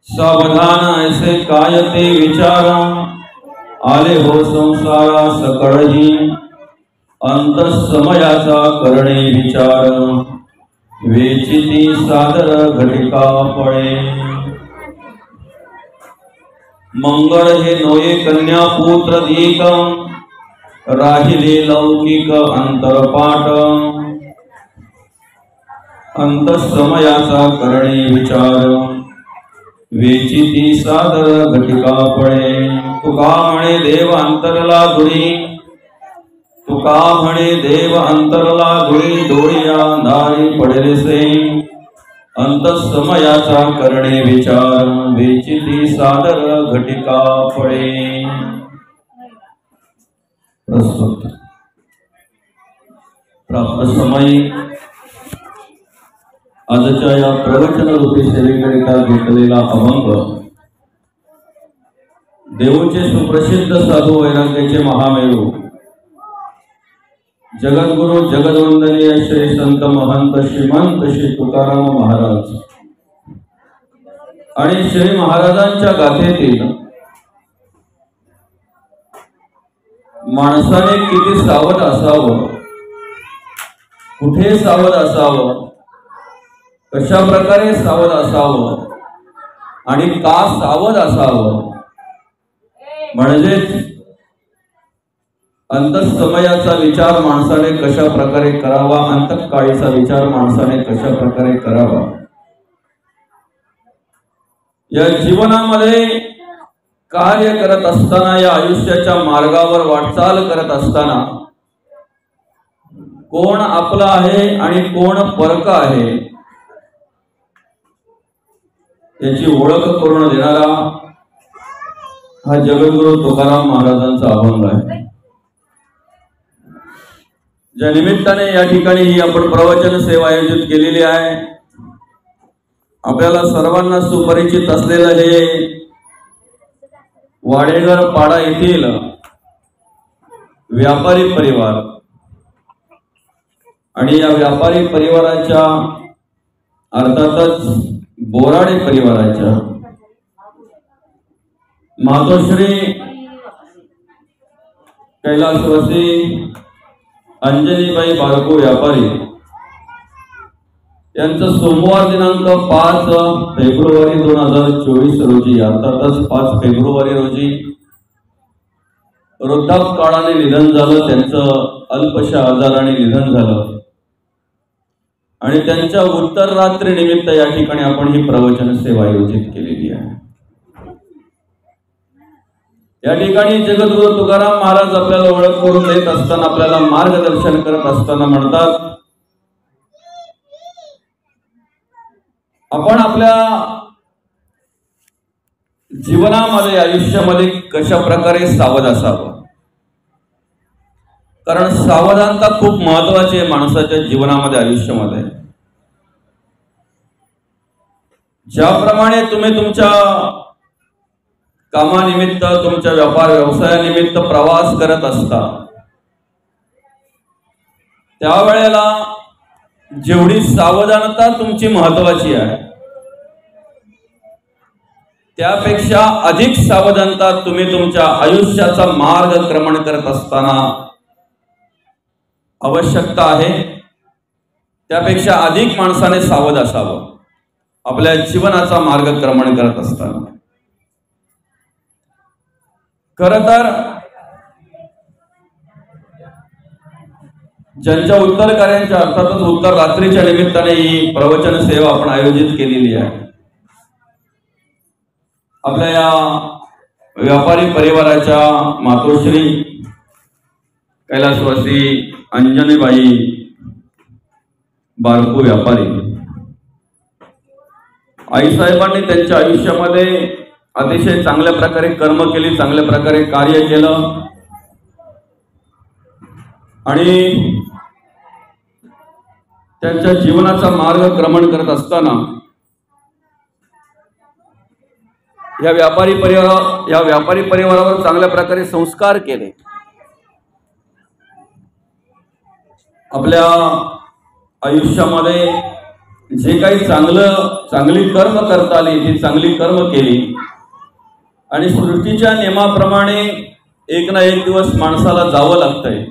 सावधान ऐसे काय ते विचार, आले हो संसारा सकळही, अंतःसमयाचा करणे विचार, वेचिती सादर घटिका फळे। मंगळ हे नोये कन्या पुत्र दीक, राहिले लौकिक अंतरपाठ, अंतःसमयाचा करणे विचार, वेचिती सादर घटिका फळे। तुका म्हणे देव अंतरला धुळी, तुका म्हणे देव अंतरला धुळी, डोळी अंधारी पडेलसे, अंतःसमयाचा करणे विचार, वेचिती सादर घटिका फळे। प्रस्तुत प्राप्त समय आजच्या या प्रवचन रूपी सेवेकरिता घेतलेला अभंग देऊचे सुप्रसिद्ध साधू वैराग्याचे महामेरू जगद्गुरु जगदवंदनीय श्री संत महंत श्रीमंत श्री तुकाराम महाराज आणि श्री महाराजांच्या गाथेतील माणसाने किती सावध असावं, कुठे सावध असावं, कशा प्रकारे सावध असावं आणि का सावध असावं, म्हणजेच अंतःसमयाचा विचार माणसाने कशा प्रकारे करावा, अंतःकाळीचा विचार माणसाने कशा प्रकारे करावा। या जीवनामध्ये कार्य करत असताना, या आयुष्याच्या मार्गावर वाटचाल करत असताना कोण आपला आहे आणि कोण परका आहे याची ओळख करून देणारा हा जगद्गुरु तुकाराम महाराजांचा अभंग आहे। ज्या निमित्ताने या ठिकाणी ही आपण प्रवचन सेवा आयोजित केलेली आहे, आपल्याला सर्वांना सुपरिचित असलेलं हे वाडेघर पाडा येथील व्यापारी परिवार आणि या व्यापारी परिवाराच्या अर्थातच बोराडे परिवाराच्या मातोश्री कैलासवासी अंजनीबाई बारको व्यापारी यांचं सोमवार दिनांक 5 फेब्रुवारी 2024 रोजी अर्थातच 5 फेब्रुवारी रोजी वृद्धापकाळाने निधन झालं। त्यांचं अल्पशा आजाराने निधन झालं आणि त्यांच्या उत्तर रात्री निमित्त या ठिकाणी आपण ही प्रवचन सेवा आयोजित केलेली आहे। या ठिकाणी जगद्गुरु तुकाराम महाराज आपल्याला ओळख करून देत असताना, आपल्याला मार्गदर्शन करत असताना म्हणतात, आपण आपल्या जीवनामध्ये आयुष्यामध्ये कशा प्रकारे सावध असावं, कारण सावधानता खूप महत्वाची आहे माणसाच्या जीवनामध्ये आयुष्यामध्ये। ज्याप्रमाणे तुम्ही तुमच्या कामानिमित्त, तुमच्या व्यापार व्यवसायानिमित्त प्रवास करत असता, त्यावेळेला जेवढी सावधानता तुमची महत्वाची आहे त्यापेक्षा अधिक सावधानता तुम्ही तुमच्या आयुष्याचा मार्गक्रमण करत असताना आवश्यकता आहे। त्यापेक्षा अधिक माणसाने सावध असावं आपल्या जीवनाचा मार्गक्रमण करत असताना। खरं तर ज्यांच्या उत्तर कार्यांच्या अर्थातच उत्तर रात्रीच्या निमित्ताने ही प्रवचन सेवा आपण आयोजित केलेली आहे, आपल्या या व्यापारी परिवाराच्या मातोश्री कैलासवासी अंजनीबाई बारको व्यापारी आईसाहेबांनी त्यांच्या आयुष्यामध्ये अतिशय चांगल्या प्रकारे कर्म केली, चांगल्या प्रकारे कार्य केलं आणि त्यांच्या जीवनाचा मार्गक्रमण करत असताना या व्यापारी परिवारावर चांगल्या प्रकारे संस्कार केले। आपल्या आयुष्यामध्ये जे काही चांगली कर्म करता आली ती चांगली कर्म केली आणि सृष्टीच्या नियमाप्रमाणे एक ना एक दिवस माणसाला जावं लागतंय.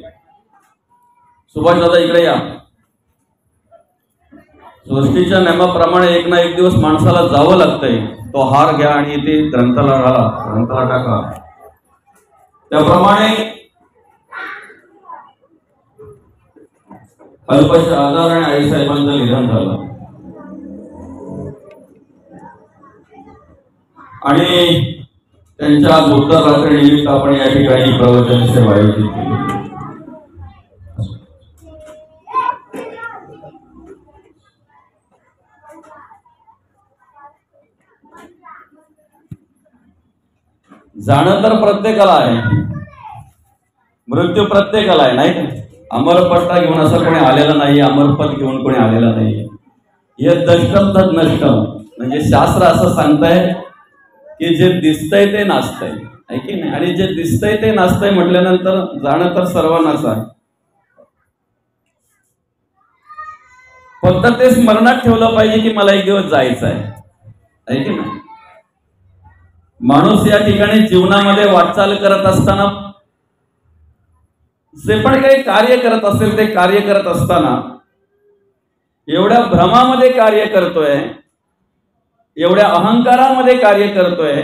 सुभाष दादा इकडे या. सृष्टीच्या नियमाप्रमाणे एक ना एक दिवस माणसाला जावं लागतंय. तो हार घ्या आणि इथे ग्रंथाला टाका. त्याप्रमाणे अल्पशा आजाराने आईसाहेबांचं निधन झालं आणि त्यांच्या उत्तरात्री निमित्त आपण या ठिकाणी प्रवचन सेवा आयोजित केली. जाणं तर प्रत्येकाला आहे, मृत्यू प्रत्येकाला आहे, नाही का? अमरपट्टा घेऊन असं कोणी आलेलं नाही, अमरपद घेऊन कोणी आलेलं नाही. हे दष्टम तद नष्टम, म्हणजे शास्त्र असं सांगताय की जे दिसतंय ते नाचतंय, आहे की नाही? आणि जे दिसतंय ते नाचतंय म्हटल्यानंतर जाणं तर सर्वांनाच आहे. फक्त ते स्मरणात ठेवलं पाहिजे की मला एक दिवस जायचं आहे की नाही? माणूस या ठिकाणी जीवनामध्ये वाटचाल करत असताना जे पण काही कार्य करत असेल ते कार्य करत असताना एवढ्या भ्रमामध्ये कार्य करतोय, एवढ्या अहंकारामध्ये कार्य करतोय,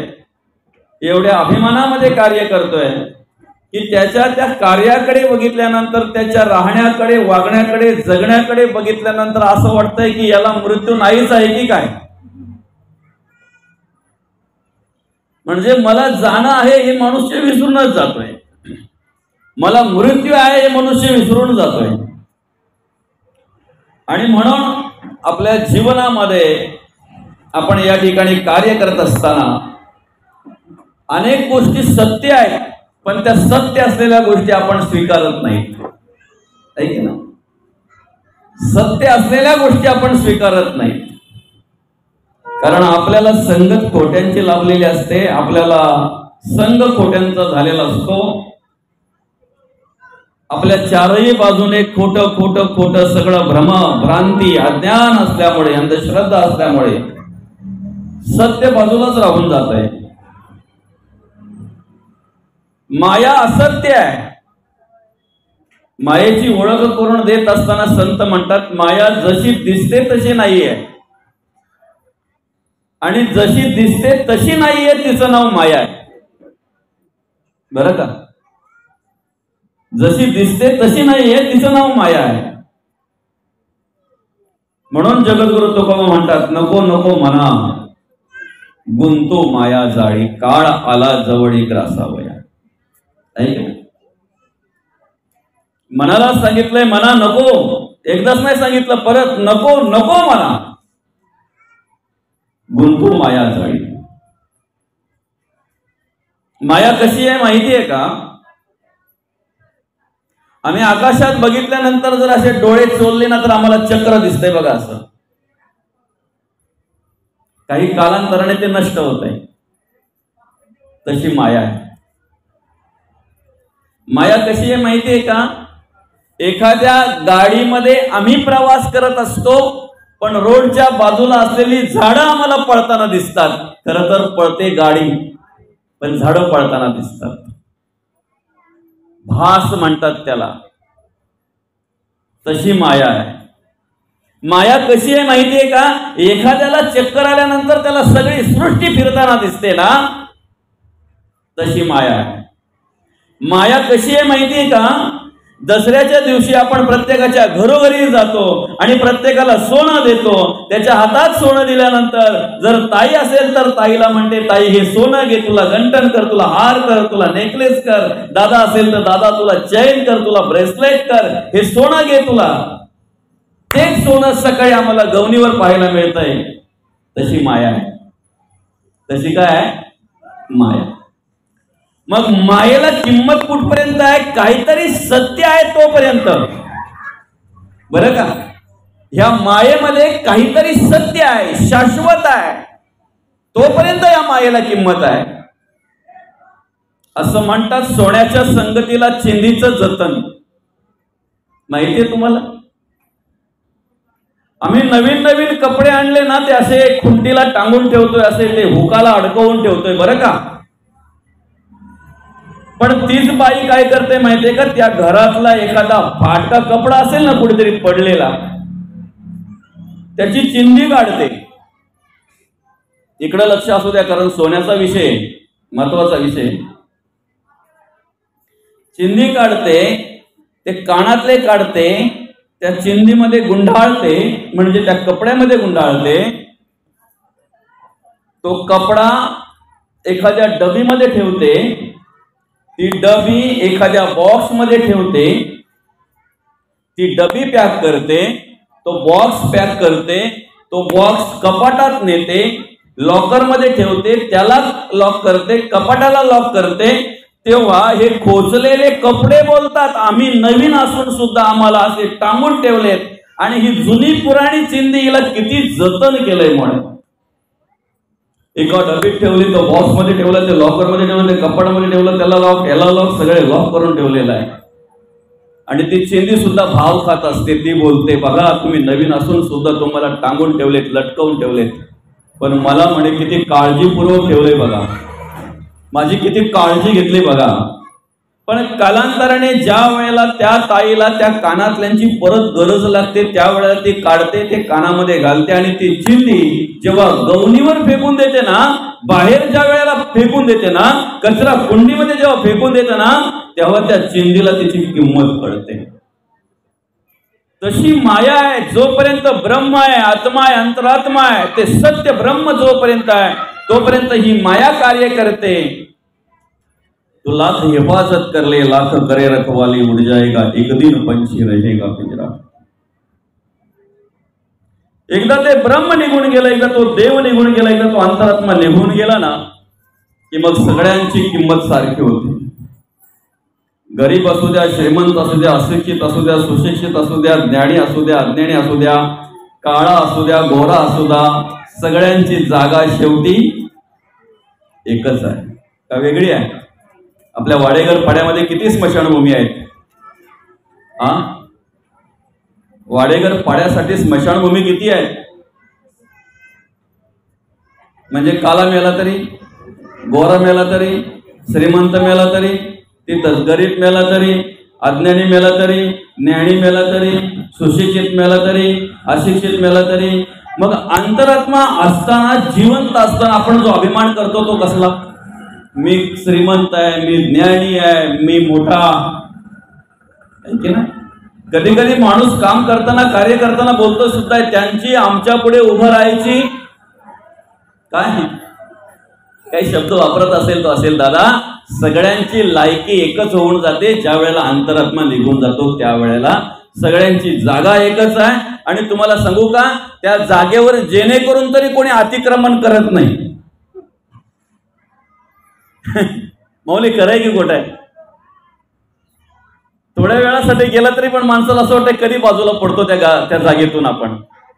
एवढ्या अभिमानामध्ये कार्य करतोय की त्याच्या त्या कार्याकडे बघितल्यानंतर, त्याच्या राहण्याकडे, वागण्याकडे, जगण्याकडे बघितल्यानंतर असं वाटतंय की याला मृत्यू नाहीच आहे की काय. म्हणजे मला जाणं आहे हे मनुष्य विसरूनच जातोय, मला मृत्यू आहे हे मनुष्य विसरून जातोय. आणि म्हणून आपल्या जीवनामध्ये आपण या ठिकाणी कार्य करत असताना अनेक गोष्टी सत्य आहेत, पण त्या सत्य असलेल्या गोष्टी आपण स्वीकारत नाहीत, आहे की ना? सत्य असलेल्या गोष्टी आपण स्वीकारत नाहीत, कारण आपल्याला संगत खोट्यांची लाभलेली असते, आपल्याला संग खोट्यांचा झालेला असतो. आपल्या चारही बाजूने खोटं खोटं खोटं सगळं भ्रम, भ्रांती, अज्ञान असल्यामुळे, अंधश्रद्धा असल्यामुळे सत्य बाजूलाच राहून जात आहे. माया असत्य आहे. मायेची ओळख करून देत असताना संत म्हणतात माया जशी दिसते तशी नाहीये, आणि जशी दिसते तशी नाहीये तिचं नाव माया आहे. बरं का? जशी दिसते तशी नाहीये तिचं नाव माया आहे. म्हणून जगद्गुरु तुकोबा म्हणतात नको नको मना गुंतो माया जाळी, काळ आला जवळी ग्रासावया. मनाला सांगितलंय मना नको, एकदाच नाही सांगितलं, परत नको नको मना गुंतो माया जाळी. माया कशी आहे माहिती आहे का? आम्ही आकाशात बघितल्यानंतर जर असे डोळे चोलले ना तर आम्हाला चक्र दिसतंय बघा, असं काही कालांतराने ते नष्ट होत आहे. तशी माया आहे. माया कशी आहे माहिती आहे का? एखाद्या गाडीमध्ये आम्ही प्रवास करत असतो, पण रोडच्या बाजूला असलेली झाडं आम्हाला पळताना दिसतात. खरं तर पळते गाडी, पण झाडं पळताना दिसतात. भास म्हणतात त्याला. तशी माया आहे. माया कशी आहे माहिती आहे का? एखाद्याला चक्कर आल्यानंतर त्याला सगळी सृष्टी फिरताना दिसते ना, तशी माया आहे. माया कशी आहे माहिती आहे का? दसऱ्याच्या दिवशी आपण प्रत्येकाच्या घरोघरी जातो आणि प्रत्येकाला सोनं देतो. त्याच्या हातात सोनं दिल्यानंतर जर ताई असेल तर ताईला म्हणते ताई हे सोनं घे, तुला गंटन कर, तुला हार कर, तुला नेकलेस कर. दादा असेल तर दादा तुला चैन कर, तुला ब्रेसलेट कर, हे सोनं घे तुला. तेच सोनं सकाळी आम्हाला गवनीवर पाहायला मिळतंय. तशी माया आहे. तशी काय आहे? माया. मग मायेला किंमत कुठपर्यंत आहे? काहीतरी सत्य आहे तोपर्यंत. बरं का? ह्या मायेमध्ये काहीतरी सत्य आहे, शाश्वत आहे, तोपर्यंत या मायेला किंमत आहे. असं म्हणतात सोन्याच्या संगतीला चिंधीचं जतन. माहितीये तुम्हाला? आम्ही नवीन नवीन कपडे आणले ना ते असे खुंटीला टांगून ठेवतोय, असे ते हुकाला अडकवून ठेवतोय बरं का. पण तीच बाई काय करते माहितीये का, त्या घरातला एखादा फाटका कपडा असेल ना कुठेतरी पडलेला, त्याची चिंधी काढते. इकडे लक्ष असू द्या, कारण सोन्याचा विषय महत्वाचा विषय. चिंधी काढते, ते कानातले काढते, त्या चिंधीमध्ये गुंडाळते, म्हणजे त्या कपड्यामध्ये गुंडाळते. तो कपडा एखाद्या डबीमध्ये ठेवते, ती डबी एखाद्या बॉक्स मध्ये ठेवते, ती डबी पॅक करते, तो बॉक्स पॅक करते, तो बॉक्स कपाटात नेते, लॉकर मध्ये ठेवते, त्याला लॉक करते, कपाटाला लॉक करते. तेव्हा हे खोचलेले कपडे बोलतात, आम्ही नवीन असून सुद्धा आम्हाला असे टांगून ठेवलेत. आणि ही जुनी पुराणी चिंधी हिला किती जतन केलंय म्हणून. एका डबीत ठेवली, तो बॉक्स मध्ये ठेवलं, ते लॉकर मध्ये ठेवलं, ते कपाटामध्ये ठेवलं, त्याला लॉक, याला लॉक, सगळे लॉक करून ठेवलेलं आहे. आणि ती चिंधी सुद्धा भाव खात असते. ती बोलते, बघा तुम्ही नवीन असून सुद्धा तुम्हाला टांगून ठेवलेत, लटकवून ठेवलेत, पण मला म्हणे किती काळजीपूर्वक ठेवले बघा, माझी किती काळजी घेतली बघा. पण कालांतराने ज्या वेळेला त्या ताईला त्या कानातल्यांची परत गरज लागते, त्यावेळेला ती काढते, ते कानामध्ये घालते. आणि ती चिंधी जेव्हा गवणीवर फेकून देते ना, बाहेर ज्या वेळेला फेकून देते ना, कचरा कुंडीमध्ये जेव्हा फेकून देते ना, तेव्हा त्या चिंधीला तिची किंमत कळते. तशी माया आहे. जोपर्यंत ब्रह्म आहे, आत्मा आहे, अंतरात्मा आहे, ते सत्य ब्रह्म जोपर्यंत आहे तोपर्यंत ही माया कार्य करते. तो लाख हिफाजत कर ले, लाख करे रखवाली, उड़ जाएगा एक दिन पंछी रहेगा पिंजरा. एकदा ते ब्रह्म निघून गेला, एकदा तो देव निघून गेला, एकदा तो अंतरात्मा निघून गेला ना, की मग सगळ्यांची किंमत सारखी होती. गरीब असू द्या, श्रीमंत असू द्या, अशिक्षित असू द्या, सुशिक्षित असू द्या, ज्ञानी असू द्या, अज्ञानी असू द्या, काळा असू द्या, गोरा असू द्या, सगळ्यांची जागा शेवटी एकच आहे का वेगळी आहे? आपल्या वाडेघर पाड्यामध्ये किती स्मशानभूमी आहेत? वाडेघर पाड्यासाठी स्मशानभूमी किती आहे? म्हणजे काला मेला तरी, गोरा मेला तरी, श्रीमंत मेला तरी, तिथंच गरीब मेला तरी, अज्ञानी मेला तरी, ज्ञानी मेला तरी, सुशिक्षित मेला तरी, अशिक्षित मेला तरी. मग अंतरात्मा असताना, जिवंत असताना आपण जो अभिमान करतो तो कसला? मी श्रीमंत आहे, मी ज्ञानी आहे, मी मोठा की नाही. कधी कधी माणूस काम करताना, कार्य करताना बोलतो सुद्धा, त्यांची आमच्या पुढे उभं राहायची काय काही शब्द वापरत असेल तो असेल. दादा, सगळ्यांची लायकी एकच होऊन जाते ज्या वेळेला अंतरात्मा निघून जातो, त्यावेळेला सगळ्यांची जागा एकच आहे. आणि तुम्हाला सांगू का, त्या जागेवर जेणेकरून तरी कोणी अतिक्रमण करत नाही. मौली खरंय की खोट आहे? थोड्या वेळासाठी गेला तरी पण माणसाला असं वाटतं कधी बाजूला पडतो त्या जागेतून. आपण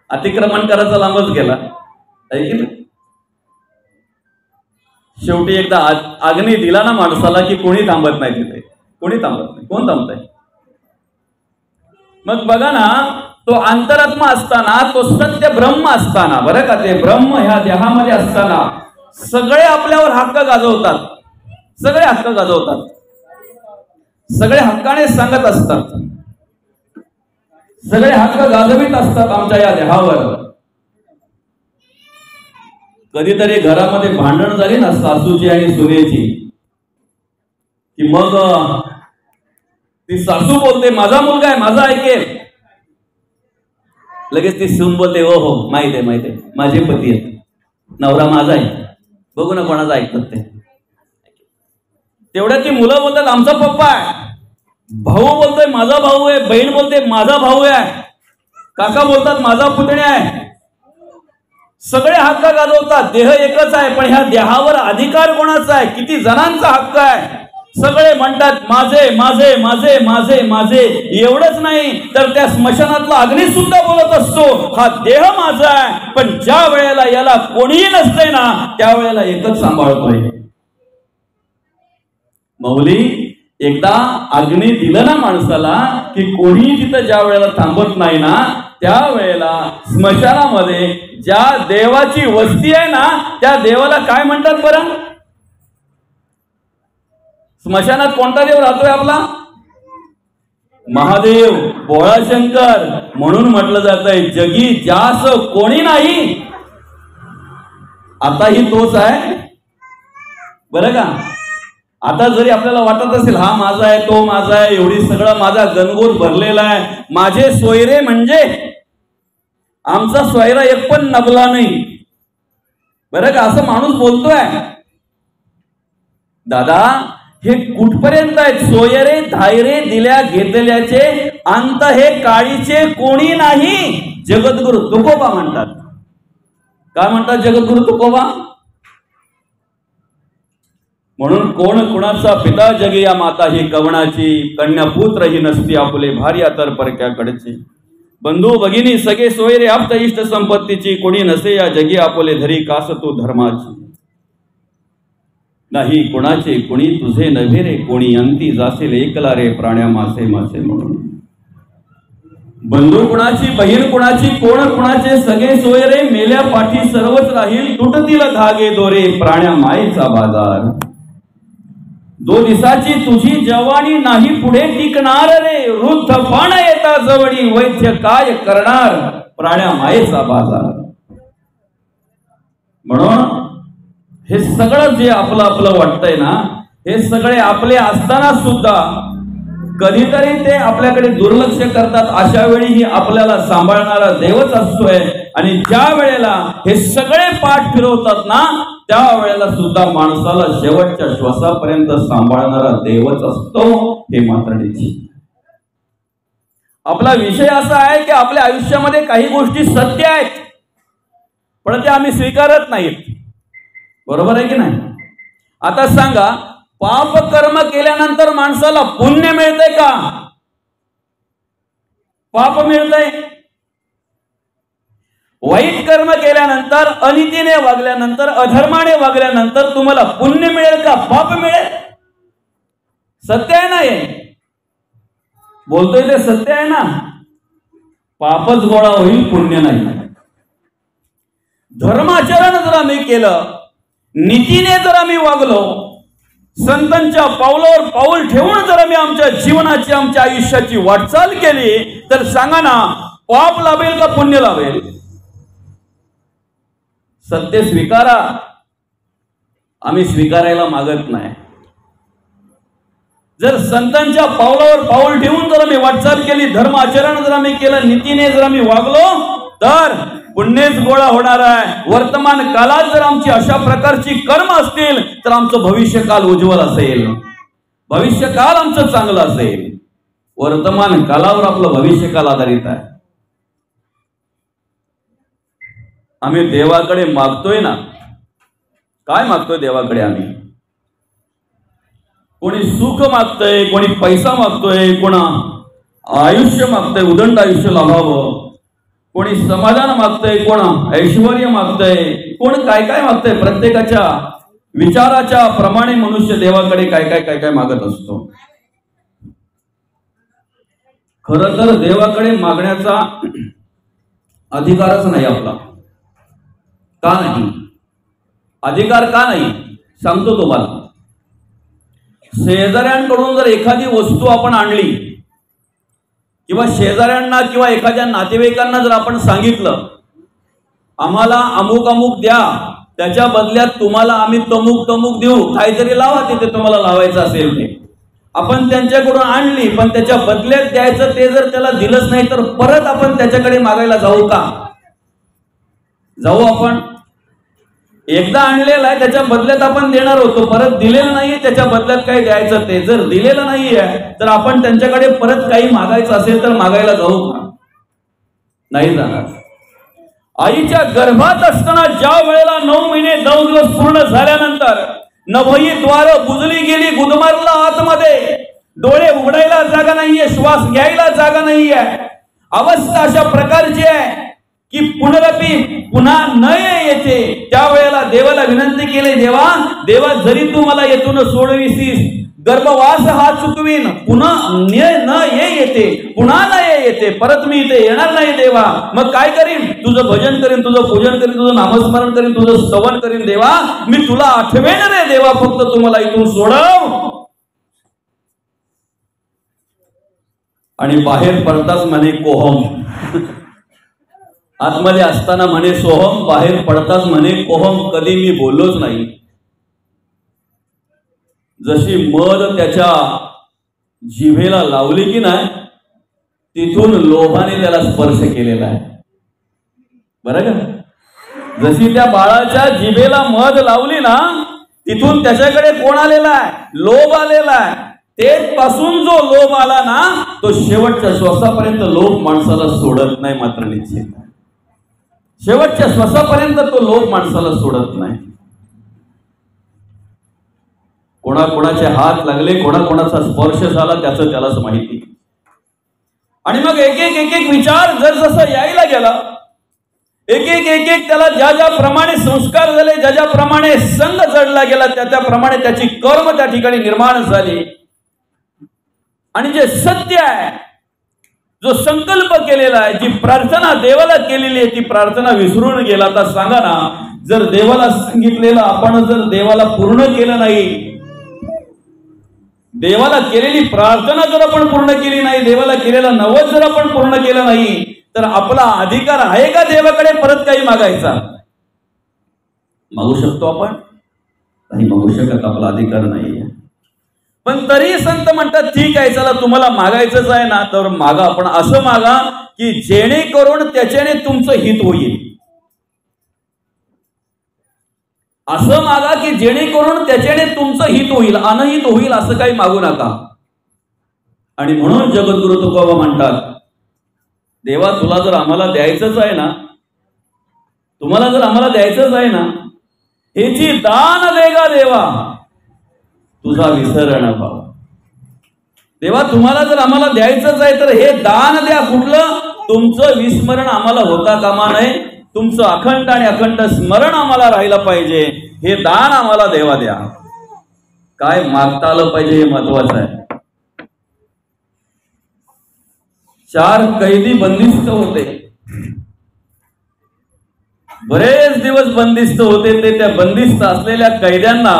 अतिक्रमण करायचा लांबच गेला आहे की नाही. शेवटी एकदा अग्नी दिला ना माणसाला की कोणी थांबत नाही तिथे, कोणी थांबत नाही. कोण थांबतंय? मग बघा ना, तो अंतरात्मा असताना, तो सत्य ब्रह्म असताना, बरं का, ते ब्रह्म ह्या देहामध्ये असताना सगळे आपल्यावर हक्क गाजवतात, सगळे हक्क गाजवतात, सगळे हक्काने सांगत असतात, सगळे हक्क गाजवित असतात आमच्या या देहावर. कधीतरी घरामध्ये भांडण झाली ना सासूची आणि सुनेची, की मग ती सासू बोलते माझा मुलगा आहे, माझा ऐकेल. लगेच ती सून बोलते हो हो माहित आहे, माहित आहे, माझे पती आहेत, नवरा माझा आहे, बघू ना कोणाचं ऐकतात ते. तेवढ्या ती मुलं बोलतात आमचा पप्पा आहे, भाऊ बोलतोय माझा भाऊ आहे, बहीण बोलते माझा भाऊ आहे, काका बोलतात माझा पुतण्या आहे. सगळे हक्क गाजवतात. देह एकच आहे, पण ह्या देहावर अधिकार कोणाचा आहे? किती जणांचा हक्क आहे? सगळे म्हणतात माझे माझे माझे माझे माझे. एवढंच नाही तर त्या स्मशानातला अग्नी सुद्धा बोलत असतो हा देह माझा आहे, पण ज्या वेळेला याला कोणीही नसते ना, त्यावेळेला एकच सांभाळतोय. मौली एकदा अग्नी दिलं ना माणसाला की कोणी तिथं ज्या वेळेला थांबत नाही ना, त्यावेळेला स्मशानामध्ये ज्या देवाची वस्ती आहे ना, त्या देवाला काय म्हणतात बरं? स्मशानात कोणता देव राहतोय आपला? महादेव, भोळाशंकर. म्हणून म्हटलं जात आहे, जगी जास कोणी नाही. आताही तोच आहे बरं का. आता जरी आपल्याला वाटत असेल हा माझा आहे, तो माझा आहे, एवढी सगळं माझा गणगोत भरलेला आहे, माझे सोयरे म्हणजे आमचा सोयरा एक पण नबला नाही बरं का, असं माणूस बोलतोय. दादा हे कुठपर्यंत आहेत? सोयरे धायरे दिल्या घेतल्याचे अंत हे काळीचे कोणी नाही. जगद्गुरु तुकोबा म्हणतात. काय म्हणतात जगद्गुरु तुकोबा? म्हणून कोण कुणाचा पिता जगी या माता ही कवणाची, कन्या पुत्र ही नसती आपुले भार्या तर परक्याकडची. बंधू भगिनी सगळे सोयरे आप्त इष्ट संपत्तीची, कोणी नसे या जगी आपुले धरी कास तू धर्माची. नाही कुणाचे कुणी तुझे नव्हे रे, कोणी अंती जाशील एकला रे प्राण्या मासे मासे म्हणून. बंधू कुणाची, बहीण कुणाची, कोण कुणाचे, सगळे सोयरे मेल्या पाठी सर्वच राहील, तुटतील धागे दोरे प्राण्या मायेचा बाजार. 2 दिवसाची तुझी जवानी नाही पुढे टिकणार रे, वृद्ध पाण येता जवळी वैद्य काय करणार प्राण्या मायेचा बाजार. म्हणून हे सगळं जे आपलं आपलं वाटतंय ना, हे सगळे आपले असताना सुद्धा कधीतरी ते आपल्याकडे दुर्लक्ष करतात. अशा वेळी ही आपल्याला सांभाळणारा देवच असतोय. आणि ज्या वेळेला हे सगळे पाठ फिरवतात ना, त्यावेळेला सुद्धा माणसाला शेवटच्या श्वासापर्यंत सांभाळणारा देवच असतो. हे मात्र निश्चित. आपला विषय असा आहे की आपल्या आयुष्यामध्ये काही गोष्टी सत्य आहेत, पण ते आम्ही स्वीकारत नाहीत. बरोबर आहे की नाही? आता सांगा, पाप कर्म केल्यानंतर माणसाला पुण्य मिळतंय का? पाप मिळतंय? वाईट कर्म केल्यानंतर, अनितीने वागल्यानंतर, अधर्माने वागल्यानंतर तुम्हाला पुण्य मिळेल का पाप मिळेल? सत्य आहे ना हे? बोलतोय ते सत्य आहे ना? पापच गोळा होईल, पुण्य नाही. धर्माचरण जर आम्ही केलं, नीतीने जर आम्ही वागलो, संतांच्या पावलावर पाऊल ठेवून जर आम्ही आमच्या जीवनाची, आमच्या आयुष्याची वाटचाल केली, तर सांगा ना, पाप लाभेल का पुण्य लाभेल? सत्य स्वीकारा. आम्ही स्वीकारायला मागत नाही. जर संतांच्या पावलावर पाऊल ठेवून जर आम्ही वाटचाल केली, धर्म आचरण जर आम्ही केलं, नीतीने जर आम्ही वागलो, तर पुण्यच गोळा होणार आहे. वर्तमान काळात जर आमची अशा प्रकारची कर्म असतील, तर आमचं भविष्यकाल उज्ज्वल असेल, भविष्यकाल आमचं चांगलं असेल. वर्तमान कालावर आपलं भविष्यकाल आधारित आहे. आम्ही देवाकडे मागतोय ना, काय मागतोय देवाकडे आम्ही? कोणी सुख मागतोय, कोणी पैसा मागतोय, कोणा आयुष्य मागतोय, उदंड आयुष्य लाभावं, कोणी समाधान मागतंय, कोण ऐश्वर्य मागतंय, कोण काय काय मागतंय. प्रत्येकाच्या विचाराच्या प्रमाणे मनुष्य देवाकडे काय काय काय काय मागत असतो. खरं तर देवाकडे मागण्याचा अधिकारच नाही आपला. का नाही? अधिकार का नाही सांगतो तुम्हाला. शेजाऱ्यांकडून जर एखादी वस्तू आपण आणली, किंवा शेजाऱ्यांना किंवा एखाद्या नातेवाईकांना जर आपण सांगितलं, आम्हाला अमुक अमुक द्या, त्याच्या बदल्यात तुम्हाला आम्ही तमुक तमुक देऊ, काहीतरी लावा तिथे तुम्हाला लावायचं असेल ते, आपण त्यांच्याकडून आणली, पण त्याच्या बदल्यात द्यायचं ते जर त्याला दिलंच नाही, तर परत आपण त्याच्याकडे मागायला जाऊ का? जाऊ आपण? एकदा आणलेला आहे, त्याच्या बदल्यात आपण देणार होतो, परत दिलेलं नाहीये, त्याच्या बदल्यात काही द्यायचं ते जर दिलेलं नाहीये, तर आपण त्यांच्याकडे परत काही मागायचं असेल तर मागायला जाऊ का? नाही जाणार. आईच्या गर्भात असताना ज्या वेळेला 9 महिने 9 दिवस पूर्ण झाल्यानंतर नभई द्वार बुजली गेली, गुदमरला आतमध्ये, डोळे उघडायला जागा नाहीये, श्वास घ्यायला जागा नाहीये, अवस्था अशा प्रकारची आहे की पुनरपी पुन्हा न येते त्यावेळेला देवाला विनंती केली, देवा जरी तू मला येथून सोडविसीस, गर्भवास हा चुकवीन, पुन्हा न येते, पुन्हा न येते, परत मी इथे येणार नाही देवा. मग काय करीन? तुझं भजन करीन, तुझं पूजन करीन, तुझं नामस्मरण करीन, तुझं स्तवन करीन देवा. मी तुला आठवेन रे देवा, फक्त तू मला इथून सोडव. आणि बाहेर पडताच म्हणे कोहम. आतमध्ये असताना म्हणे सोहम, बाहेर पडताच म्हणे कोहम. कधी मी बोललोच नाही. जशी मध त्याच्या जिभेला लावली की नाही, तिथून लोभाने त्याला स्पर्श केलेला आहे. बरं का? जशी त्या बाळाच्या जिभेला मध लावली ना, तिथून त्याच्याकडे कोण आलेला आहे? लोभ आलेला आहे. तेच पासून जो लोभ आला ना, तो शेवटच्या श्वासापर्यंत लोभ माणसाला सोडत नाही. मात्र निश्चित शेवटच्या श्वासापर्यंत तो लोभ माणसाला सोडत नाही. कोणाकोणाचे हात लागले, कोणाकोणाचा स्पर्श झाला, त्याचं त्यालाच माहिती. आणि मग एक एक विचार जर जसं यायला गेला, एक एक त्याला ज्या ज्याप्रमाणे संस्कार झाले, ज्या ज्याप्रमाणे संघ जडला गेला, त्याप्रमाणे त्याची कर्म त्या ठिकाणी निर्माण झाली. आणि जे सत्य आहे, जो संकल्प केलेला आहे, जी प्रार्थना देवाला केलेली आहे, ती प्रार्थना विसरून गेला. तर सांगा ना, जर देवाला सांगितलेलं आपण जर देवाला पूर्ण केलं नाही, देवाला केलेली प्रार्थना जर आपण पूर्ण केली नाही, देवाला केलेलं नवस जर आपण पूर्ण केलं नाही, तर आपला अधिकार आहे का देवाकडे परत काही मागायचा? मागू शकतो आपण? नाही मागू शकत, आपला अधिकार नाही. पण तरी संत म्हणतात, ठीक आहे, चला तुम्हाला मागायचंच आहे ना, तर मागा. आपण असं मागा की जेणेकरून त्याच्याने तुमचं हित होईल. असं मागा की जेणेकरून त्याच्याने तुमचं हित होईल, अनहित होईल असं काही मागू नका. आणि म्हणून जगद्गुरु तुकोबा म्हणतात, देवा तुला जर आम्हाला द्यायचंच आहे ना, तुम्हाला जर आम्हाला द्यायचंच आहे ना, हेची दान देगा देवा, तुझा विसरण भाव. देवा तुम्हाला जर आम्हाला द्यायचंच आहे तर हे दान द्या. कुठलं? तुमचं विस्मरण आम्हाला होता कामा नये. तुमचं अखंड आणि अखंड स्मरण आम्हाला राहिलं पाहिजे. हे दान आम्हाला देवा द्या. काय मागता आलं पाहिजे हे महत्वाचं आहे. 4 कैदी बंदिस्त होते, बरेच दिवस बंदिस्त होते. ते त्या बंदिस्त असलेल्या कैद्यांना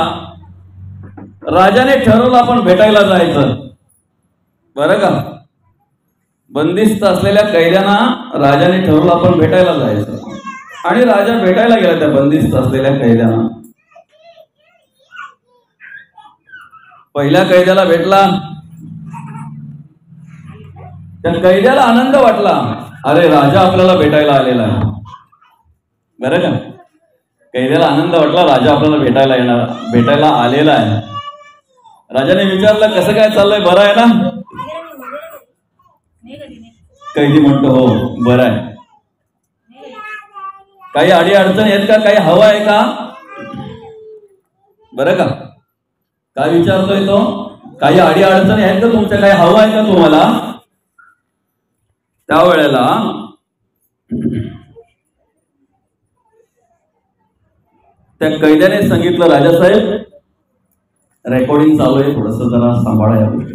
राजाने ठरवलं आपण भेटायला जायचं. बरं का? बंदिस्त असलेल्या कैद्यांना राजाने ठरवलं आपण भेटायला जायचं. आणि राजा भेटायला गेला त्या बंदिस्त असलेल्या कैद्यांना. पहिल्या कैद्याला भेटला. त्या कैद्याला आनंद वाटला, अरे राजा आपल्याला भेटायला आलेला आहे. बरं का? कैद्याला आनंद वाटला, राजा आपल्याला भेटायला आलेला आहे. राजाने विचारलं, कसं काय चाललंय, बरं आहे ना? कैदी म्हणतो, हो बरं आहे. काही अडी अडचण आहेत का? काही हवं आहे का? बरं का? काय विचारतोय तो? काही अडी अडचणी आहेत का तुमच्या? काही हवं आहे का तुम्हाला? त्यावेळेला त्या कैद्याने सांगितलं, राजासाहेब रेकॉर्डिंग चालू आहे, थोडस जरा सांभाळा या गोष्टी.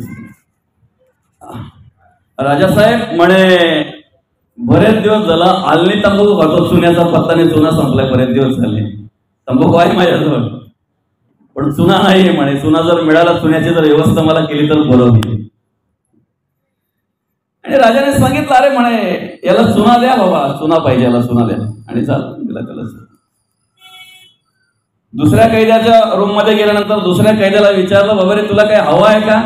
राजासाहेब म्हणे, बरेच दिवस झाला आलनी तंबाखू खातो, चुन्याचा पत्ता नाही, चुना संपलाय, बरेच दिवस झाले. तंबाखू आहे माझ्याजवळ पण चुना नाही म्हणे. चुना जर मिळाला, चुन्याची जर व्यवस्था मला केली तर बोलवली. आणि राजाने सांगितलं, अरे म्हणे याला चुना द्या बाबा, चुना पाहिजे, याला चुना द्या. आणि दिला त्याला. दुसऱ्या कैद्याच्या रूम मध्ये गेल्यानंतर दुसऱ्या कैद्याला विचारलं, बाबा रे तुला काय हवं आहे का?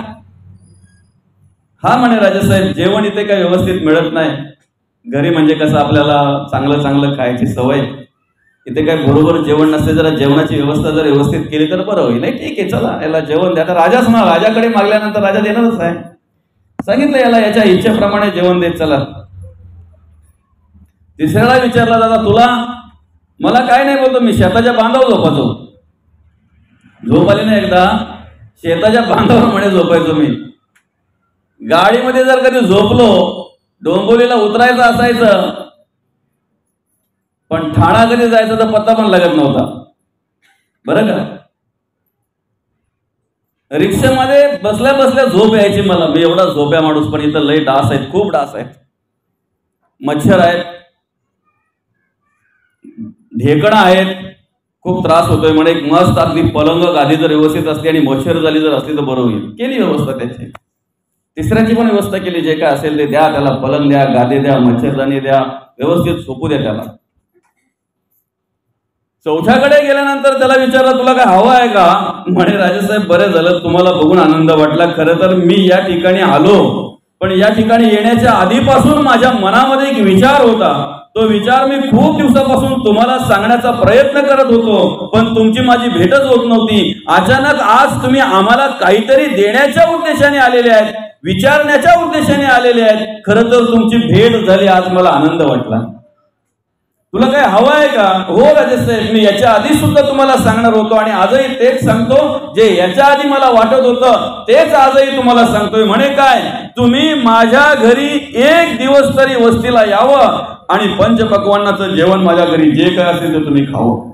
हा म्हणे, राजासाहेब जेवण इथे काही व्यवस्थित मिळत नाही. घरी म्हणजे कसं आपल्याला चांगलं चांगलं खायची सवय, इथे काय बरोबर जेवण नसते. जरा जेवणाची व्यवस्था जर व्यवस्थित केली तर बरं होईल. नाही ठीक आहे, चला याला जेवण द्या. राजाच ना, राजाकडे मागल्यानंतर राजा देणारच आहे. सांगितलं याला याच्या इच्छेप्रमाणे जेवण देत चला. तिसऱ्याला विचारला, दादा तुला? मला काय नाही, बोलतो मी शेताच्या बांधावर झोपायचो. झोप आली ना एकदा, शेताच्या बांधावर म्हणे झोपायचो मी. गाडीमध्ये जर कधी झोपलो, डोंबिवलीला उतरायचं असायचं, पण ठाणा कधी जायचा तर पत्ता पण लागत नव्हता, बरं का. रिक्षामध्ये बसल्या बसल्या झोप यायची मला. मी एवढा झोप्या माणूस, पण इथं लय डास आहेत, खूप डास आहेत, मच्छर आहेत, ढेकणं आहेत, खूप त्रास होतोय. म्हणे एक मस्त अगदी पलंग गादी जर व्यवस्थित असली आणि मच्छर झाली जर असली तर बरं होईल. केली व्यवस्था त्याची, तिसऱ्याची पण व्यवस्था केली. जे काय असेल ते द्या त्याला, पलंग द्या, गादी द्या, मच्छरदाणी द्या, व्यवस्थित झोपू द्या त्याला. चौथ्याकडे गेल्यानंतर त्याला विचारलं तुला काय हवं आहे का? म्हणे राजेसाहेब बरं झालं तुम्हाला बघून आनंद वाटला. खरं तर मी या ठिकाणी आलो, पण या ठिकाणी येण्याच्या आधीपासून माझ्या मनामध्ये एक विचार होता. तो विचार मी खूप दिवसापासून तुम्हाला सांगण्याचा प्रयत्न करत होतो, पण तुमची माझी भेटच होत नव्हती. अचानक आज तुम्ही आम्हाला काहीतरी देण्याच्या उद्देशाने आलेले आहेत, विचारण्याच्या उद्देशाने आलेले आहेत. खरं तर तुमची भेट झाली, आज मला आनंद वाटला. तुला काय हवं आहे का? हो राजेसाहेब, मी याच्या आधी सुद्धा तुम्हाला सांगणार होतो आणि आजही तेच सांगतो. जे याच्या आधी मला वाटत होतं तेच आजही तुम्हाला सांगतोय. म्हणे काय, तुम्ही माझ्या घरी एक दिवस तरी वस्तीला यावं आणि पंचपक्वान्नाचं जेवण माझ्या घरी जे काय असेल ते तुम्ही खावं,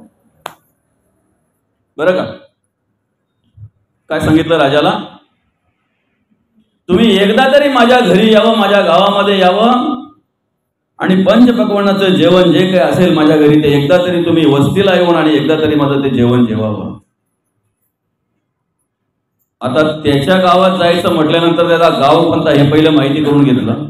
बरं का. काय सांगितलं राजाला? तुम्ही एकदा तरी माझ्या घरी यावं, माझ्या गावामध्ये यावं आणि पंचपक्वान्नाचं जेवण जे काही असेल माझ्या घरी ते एकदा तरी तुम्ही वस्तीला येऊन आणि एकदा तरी माझं ते जेवण जेवावं. आता त्याच्या गावात जायचं म्हटल्यानंतर त्याला गाव कोणता हे पहिलं माहिती करून घेतलं.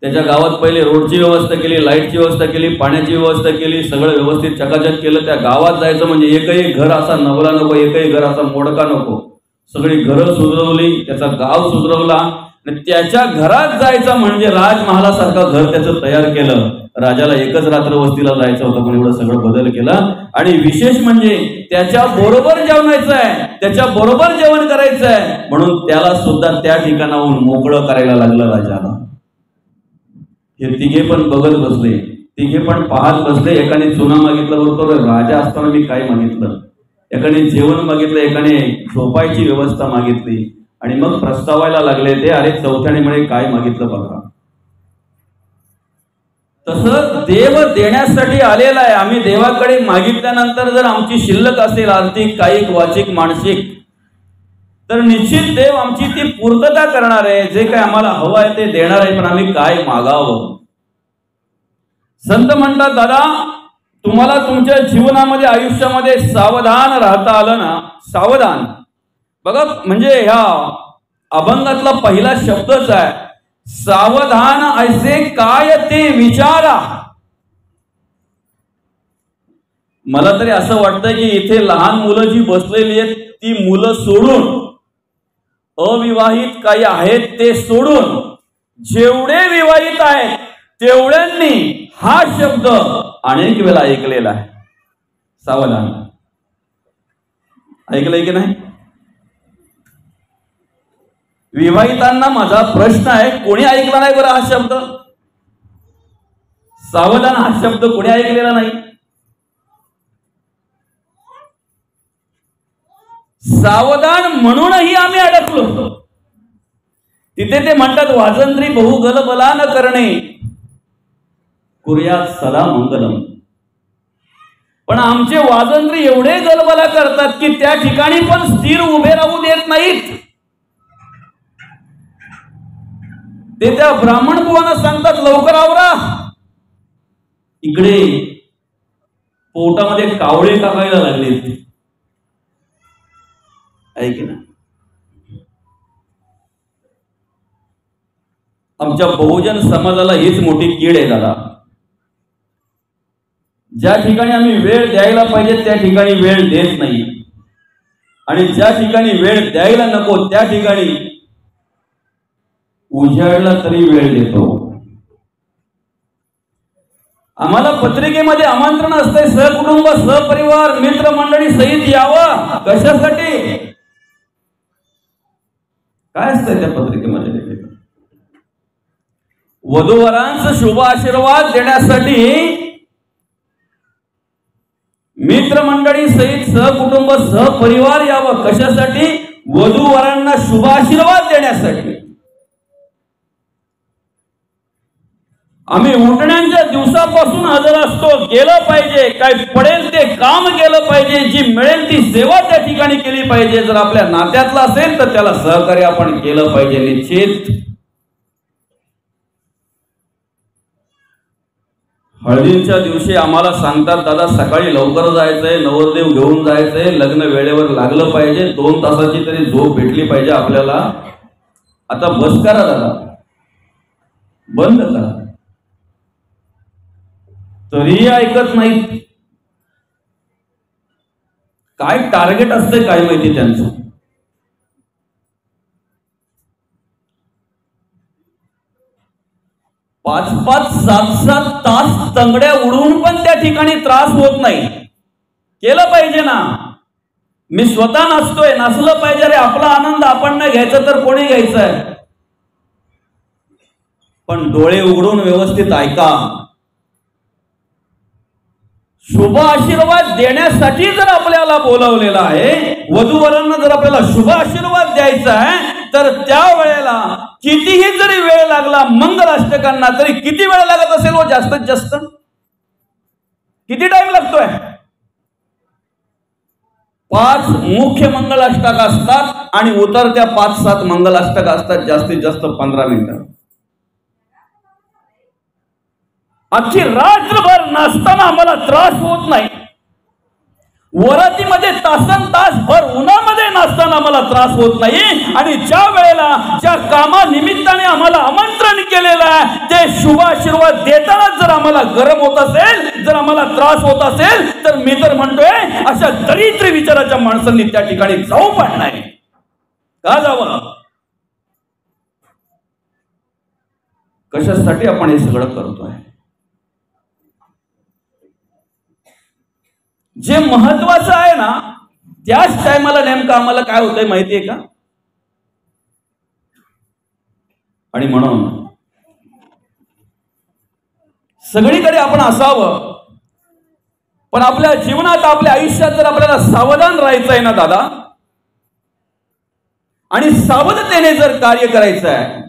त्याच्या गावात पहिले रोडची व्यवस्था केली, लाईटची व्यवस्था केली, पाण्याची व्यवस्था केली, सगळं व्यवस्थित चकाचक केलं. त्या गावात जायचं म्हणजे एकही घर असा नवला नको, एकही घर असा मोडका नको. सगळी घरं सुधरवली, त्याचा गाव सुधरवला. त्याच्या घरात जायचं म्हणजे राजमहालासारखं घर त्याचं तयार केलं. राजाला एकच रात्र वस्तीला जायचं होतं, पण एवढं सगळं बदल केलं. आणि विशेष म्हणजे त्याच्या बरोबर जेवणायचं आहे, त्याच्या बरोबर जेवण करायचं आहे, म्हणून त्याला सुद्धा त्या ठिकाणाहून मोकळं करायला लागलं राजाला. हे तिघे पण बघत बसले, तिघे पण पाहत बसले. एकाने चुना मागितलं, बरोबर राजा असताना मी काय मागितलं. एकाने जेवण मागितलं, एकाने झोपायची व्यवस्था मागितली. आणि मग प्रस्तावायला लागले ते, अरे चौथ्याने म्हणे काय मागितलं बघा. तसं देव देण्यासाठी आलेला आहे. आम्ही देवाकडे मागितल्यानंतर जर आमची शिल्लक असेल आर्थिक, कायिक, वाचिक, मानसिक, तर निश्चित देव आमची ती पूर्तता करणार आहे. जे काय आम्हाला हवं आहे ते देणार आहे, पण आम्ही काय मागावं. संत म्हणतात दादा, तुम्हाला तुमच्या जीवनामध्ये आयुष्यामध्ये सावधान राहता आलं ना, सावधान बघा, म्हणजे ह्या अभंगातला पहिला शब्दच आहे सावधान ऐसे काय ते विचारा. मला तरी असं वाटतं की इथे लहान मुलं जी बसलेली आहेत ती मुलं सोडून, अविवाहित काही आहेत ते सोडून, जेवढे विवाहित आहेत तेवढ्यांनी हा शब्द अनेक वेळा ऐकलेला आहे. सावधान ऐकलंय की नाही? विवाहितांना माझा प्रश्न आहे, कोणी ऐकला नाही बरं हा शब्द? सावधान हा शब्द कोणी ऐकलेला नाही. सावधान म्हणूनही आम्ही अडकलो. तिथे ते म्हणतात वाजंत्री बहु गलबला न करणे कुर्यात सदा मंगलम. पण आमचे वाजंत्री एवढे गलबला करतात की त्या ठिकाणी पण स्थिर उभे राहू देत नाहीत. ते त्या ब्राह्मण बुवांना सांगतात लवकर आवरा, इकडे पोटामध्ये कावळे टाकायला लागले. ऐक ना, आमच्या बहुजन समाजाला हीच मोठी कीड आहे दादा. ज्या ठिकाणी आम्ही वेळ द्यायला पाहिजे त्या ठिकाणी वेळ देत नाही, आणि ज्या ठिकाणी वेळ द्यायला नको त्या ठिकाणी उजाडला तरी वेळ देतो. आम्हाला पत्रिकेमध्ये आमंत्रण असते सहकुटुंब, सहपरिवार, मित्रमंडळी सहित यावं. कशासाठी? काय असतंय त्या पत्रिकेमध्ये? वधूवरांचा शुभ आशीर्वाद देण्यासाठी मित्रमंडळी सहित सहकुटुंब, सहपरिवार यावं. कशासाठी? वधूवरांना शुभ आशीर्वाद देण्यासाठी. आम्ही उठण्याच्या दिवसापासून हजर असतो. गेलं पाहिजे, काय पडेल ते काम केलं पाहिजे, जी मिळेल ती सेवा त्या ठिकाणी केली पाहिजे. जर आपल्या नात्यातला असेल तर त्याला सहकार्य आपण केलं पाहिजे निश्चित. हळदीच्या दिवशी आम्हाला सांगतात, दादा सकाळी लवकर जायचंय, नवरदेव घेऊन जायचंय, लग्न वेळेवर लागलं पाहिजे, 2 तासाची तरी झोप भेटली पाहिजे आपल्याला. आता बस करा दादा, बंद करा. तरीही ऐकत नाहीत. काय टार्गेट असते काय माहिती त्यांचं. पाच 7 तास तंगड्या उडवून पण त्या ठिकाणी त्रास होत नाही. केलं पाहिजे ना. मी स्वतः नाचतोय, नाचलं पाहिजे रे. आपला आनंद आपण नाही घ्यायचा तर कोणी घ्यायचंय. पण डोळे उघडून व्यवस्थित ऐका. शुभ आशीर्वाद देण्यासाठी जर आपल्याला बोलावलेला आहे, वधूवरांना जर आपल्याला शुभ आशीर्वाद द्यायचा आहे, तर त्या वेळेला कितीही जरी वेळ लागला मंगलाष्टकांना, तरी किती वेळ लागत असेल व जास्तीत जास्त किती टाइम लागतोय? 5 मुख्य मंगलाष्टक असतात आणि उतरत्या 5-7 मंगलाष्टक असतात, जास्तीत जास्त 15 मिनिटं. अख्खी रात्रभर नाचताना आम्हाला त्रास होत नाही. वरातीमध्ये तासन तास भर उन्हामध्ये नाचताना आम्हाला त्रास होत नाही. आणि ज्या वेळेला ज्या कामानिमित्ताने आम्हाला आमंत्रण केलेलं आहे, ते शुभ आशीर्वाद देताना जर आम्हाला गरम होत असेल, जर आम्हाला त्रास होत असेल, तर मी तर म्हणतोय अशा दरिद्र विचाराच्या माणसांनी त्या ठिकाणी जाऊ पण नाही. का जावं? कशासाठी आपण हे सगळं करतोय? जे महत्वाचं आहे ना, त्याच टायमाला नेमकं आम्हाला काय होतंय माहितीये का? आणि म्हणून सगळीकडे आपण असावं, पण आपल्या जीवनात, आपल्या आयुष्यात जर आपल्याला सावधान राहायचं आहे ना दादा, आणि सावधतेने जर कार्य करायचं आहे,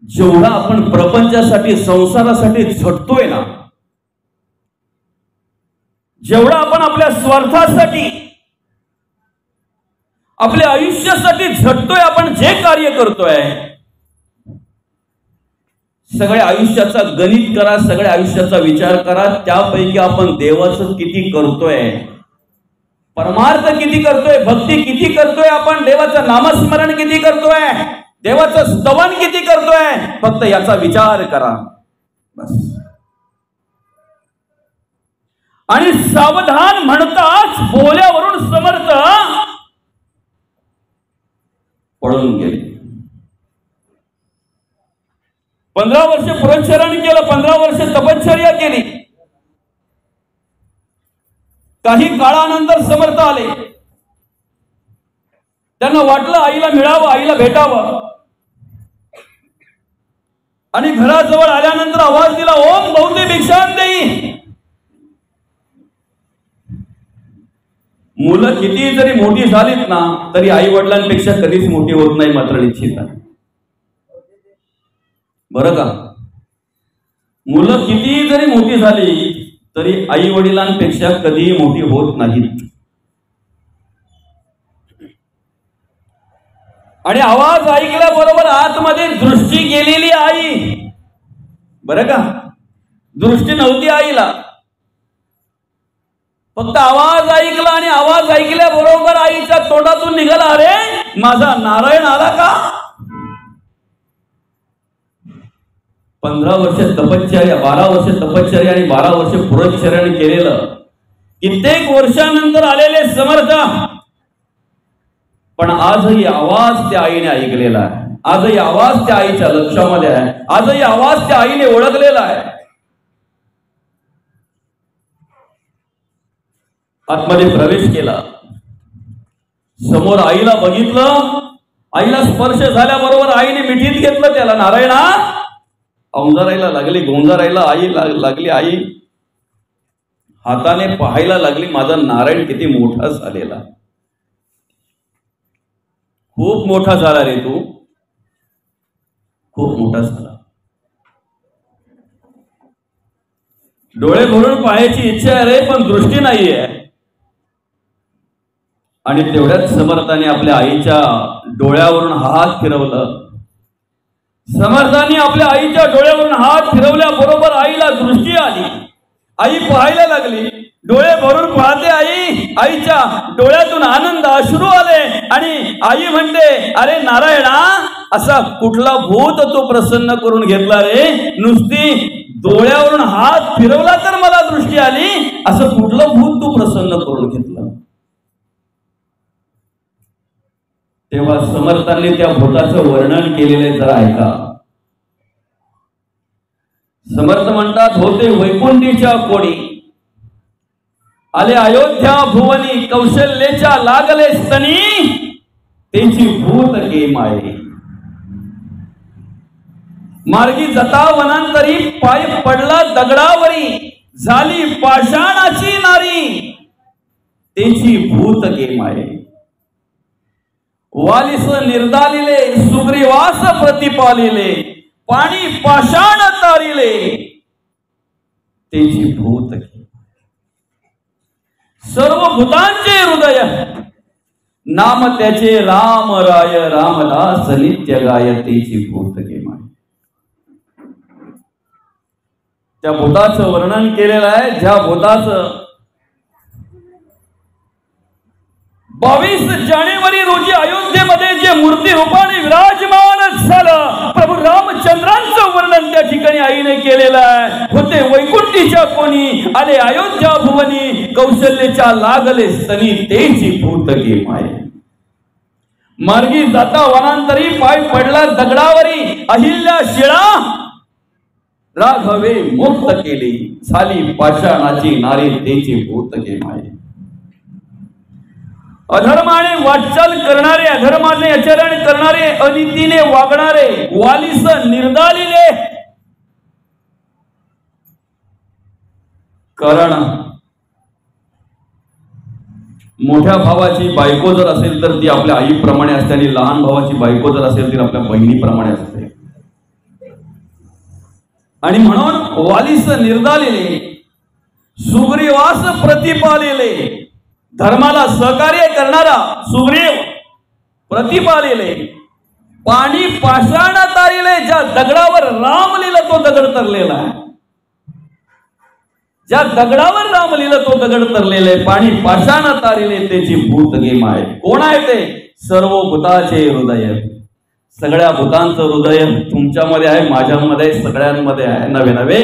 जेवढा आपण प्रपंचासाठी, संसारासाठी झटतोय ना, जेवढा आपण आपल्या स्वार्थासाठी, आपल्या आयुष्यासाठी झटतोय, आपण जे कार्य करतोय, सगळ्या आयुष्याचा गणित करा, सगळ्या आयुष्याचा विचार करा. त्यापैकी आपण देवाचं किती करतोय, परमार्थ किती करतोय, भक्ती किती करतोय, आपण देवाचं नामस्मरण किती करतोय, देवाचं स्तवन किती करतोय, फक्त याचा विचार करा बस. आणि सावधान म्हणताच बोल्यावरून समर्थ पळून गेले. 15 वर्ष पुरंचरण केलं, 15 वर्ष तपश्चर्या केली. काही काळानंतर समर्थ आले. त्यांना वाटलं आईला मिळावं, आईला भेटावं. आणि घराजवळ आल्यानंतर आवाज दिला, ओम भवते भिक्षां देई. मुलं किती जरी मोठी झालीत ना, तरी आई वडिलांपेक्षा कधीच मोठी होत नाही, मात्र निश्चित आहे. बरं का? मुलं किती जरी मोठी झाली तरी आई वडिलांपेक्षा कधीही मोठी होत नाहीत. आणि आवाज ऐकल्याबरोबर आतमध्ये दृष्टी गेलेली आई. बरं का? दृष्टी नव्हती आईला, फक्त आवाज ऐकला. आणि आवाज ऐकल्याबरोबर आईच्या तोंडातून निघाला, अरे माझा नारायण आला का? 15 वर्ष तपश्चर्या, 12 वर्ष तपश्चर्या आणि 12 वर्ष पुरंचरण केलेलं, कित्येक वर्षानंतर आलेले समर्थ. पण आजही आवाज त्या आईने ऐकलेला आहे, आजही आवाज त्या आईच्या लक्षामध्ये आहे, आजही आवाज त्या आईने ओळखलेला आहे. आतमध्ये प्रवेश केला, समोर आईला बघितलं. आईला स्पर्श झाल्याबरोबर आईने मिठीत घेतलं त्याला. नारायणा, औंजारायला लागली, गोंजारायला आई लागली. आई हाताने पाहायला लागली, माझा नारायण किती मोठा झालेला, खूप मोठा झाला रे तू. खूप मोठा झाला. डोळे भरून पाहायची इच्छा आहे रे, पण दृष्टी नाहीये. आणि तेवढ्याच समर्थाने आपल्या आईच्या डोळ्यावरून हात फिरवलं. समर्थांनी आपल्या आईच्या डोळ्यावरून हात फिरवल्याबरोबर आईला दृष्टी आली. आई पाहायला लागली. डोळे भरून पाहते आई. आईच्या डोळ्यातून आनंद अश्रू आले आणि आई म्हणते, अरे नारायणा, असा कुठला भूत तू प्रसन्न करून घेतला रे? नुसती डोळ्यावरून हात फिरवला तर मला दृष्टी आली, असं कुठलं भूत तू प्रसन्न करून घेतलं? तेव्हा समर्थांनी त्या भूताचं वर्णन केलेले जरा ऐका. समर्थ म्हणतात, होते वैकुंठीच्या कोणी, आले अयोध्या भुवनी, कौशल्येच्या लागले स्तनी, तेची भूत के माये. मार्गी जता वनांतरी, पाय पडला दगडावरी, झाली पाषाणाची नारी, तेची भूत के माये. वालिस निर्दालिले, सुग्रीवास प्रतिपालिले, पाणी पाषाण तारिले, तेची भूत के. सर्व भूतांचे हृदय नाम त्याचे राम राय, रामदास नित्य गाय, तेची भूत के माय. त्या भूताचं वर्णन केलेलं आहे, ज्या भूताचं 22 जानेवारी रोजी अयोध्येमध्ये जे मूर्ती रूपाने विराजमान झालं, प्रभू रामचंद्रांचं वर्णन त्या ठिकाणी आईने केलेलं आहे. होते वैकुंठीच्या कोणी, आले अयोध्या भुवनी, कौशल्येच्या लागले स्तनी, तेची भूत के माये. मार्गी जाता वनांतरी, पाय पडला दगडावरी, अहिल्या शिळा राघवे मुक्त केली, झाली पाषाणाची नारी, तेची भूत के माये. अधर्माने वाटचाल करणारे, अधर्माने आचरण करणारे, अनितीने वागणारे, वालिस निर्दालिले. कारण मोठ्या भावाची बायको जर असेल तर ती आपल्या आईप्रमाणे असते, आणि लहान भावाची बायको जर असेल ती आपल्या बहिणीप्रमाणे असते. आणि म्हणून वालिस निर्दालिले, सुग्रीवास प्रतिपालिले, धर्माला सहकार्य करणारा सुग्रीव प्रतिपालिले, पाणी पाषाण तारिले, ज्या दगडावर राम लिहिलं तो दगड तरलेला आहे. ज्या दगडावर राम लिहिलं तो दगड तरलेला आहे. पाणी पाषाण तारिले, त्याची भूत के माये. कोण आहे ते? सर्व भूताचे हृदय. सगळ्या भूतांचं हृदय तुमच्यामध्ये आहे, माझ्यामध्ये आहे, सगळ्यांमध्ये आहे. नवे नवे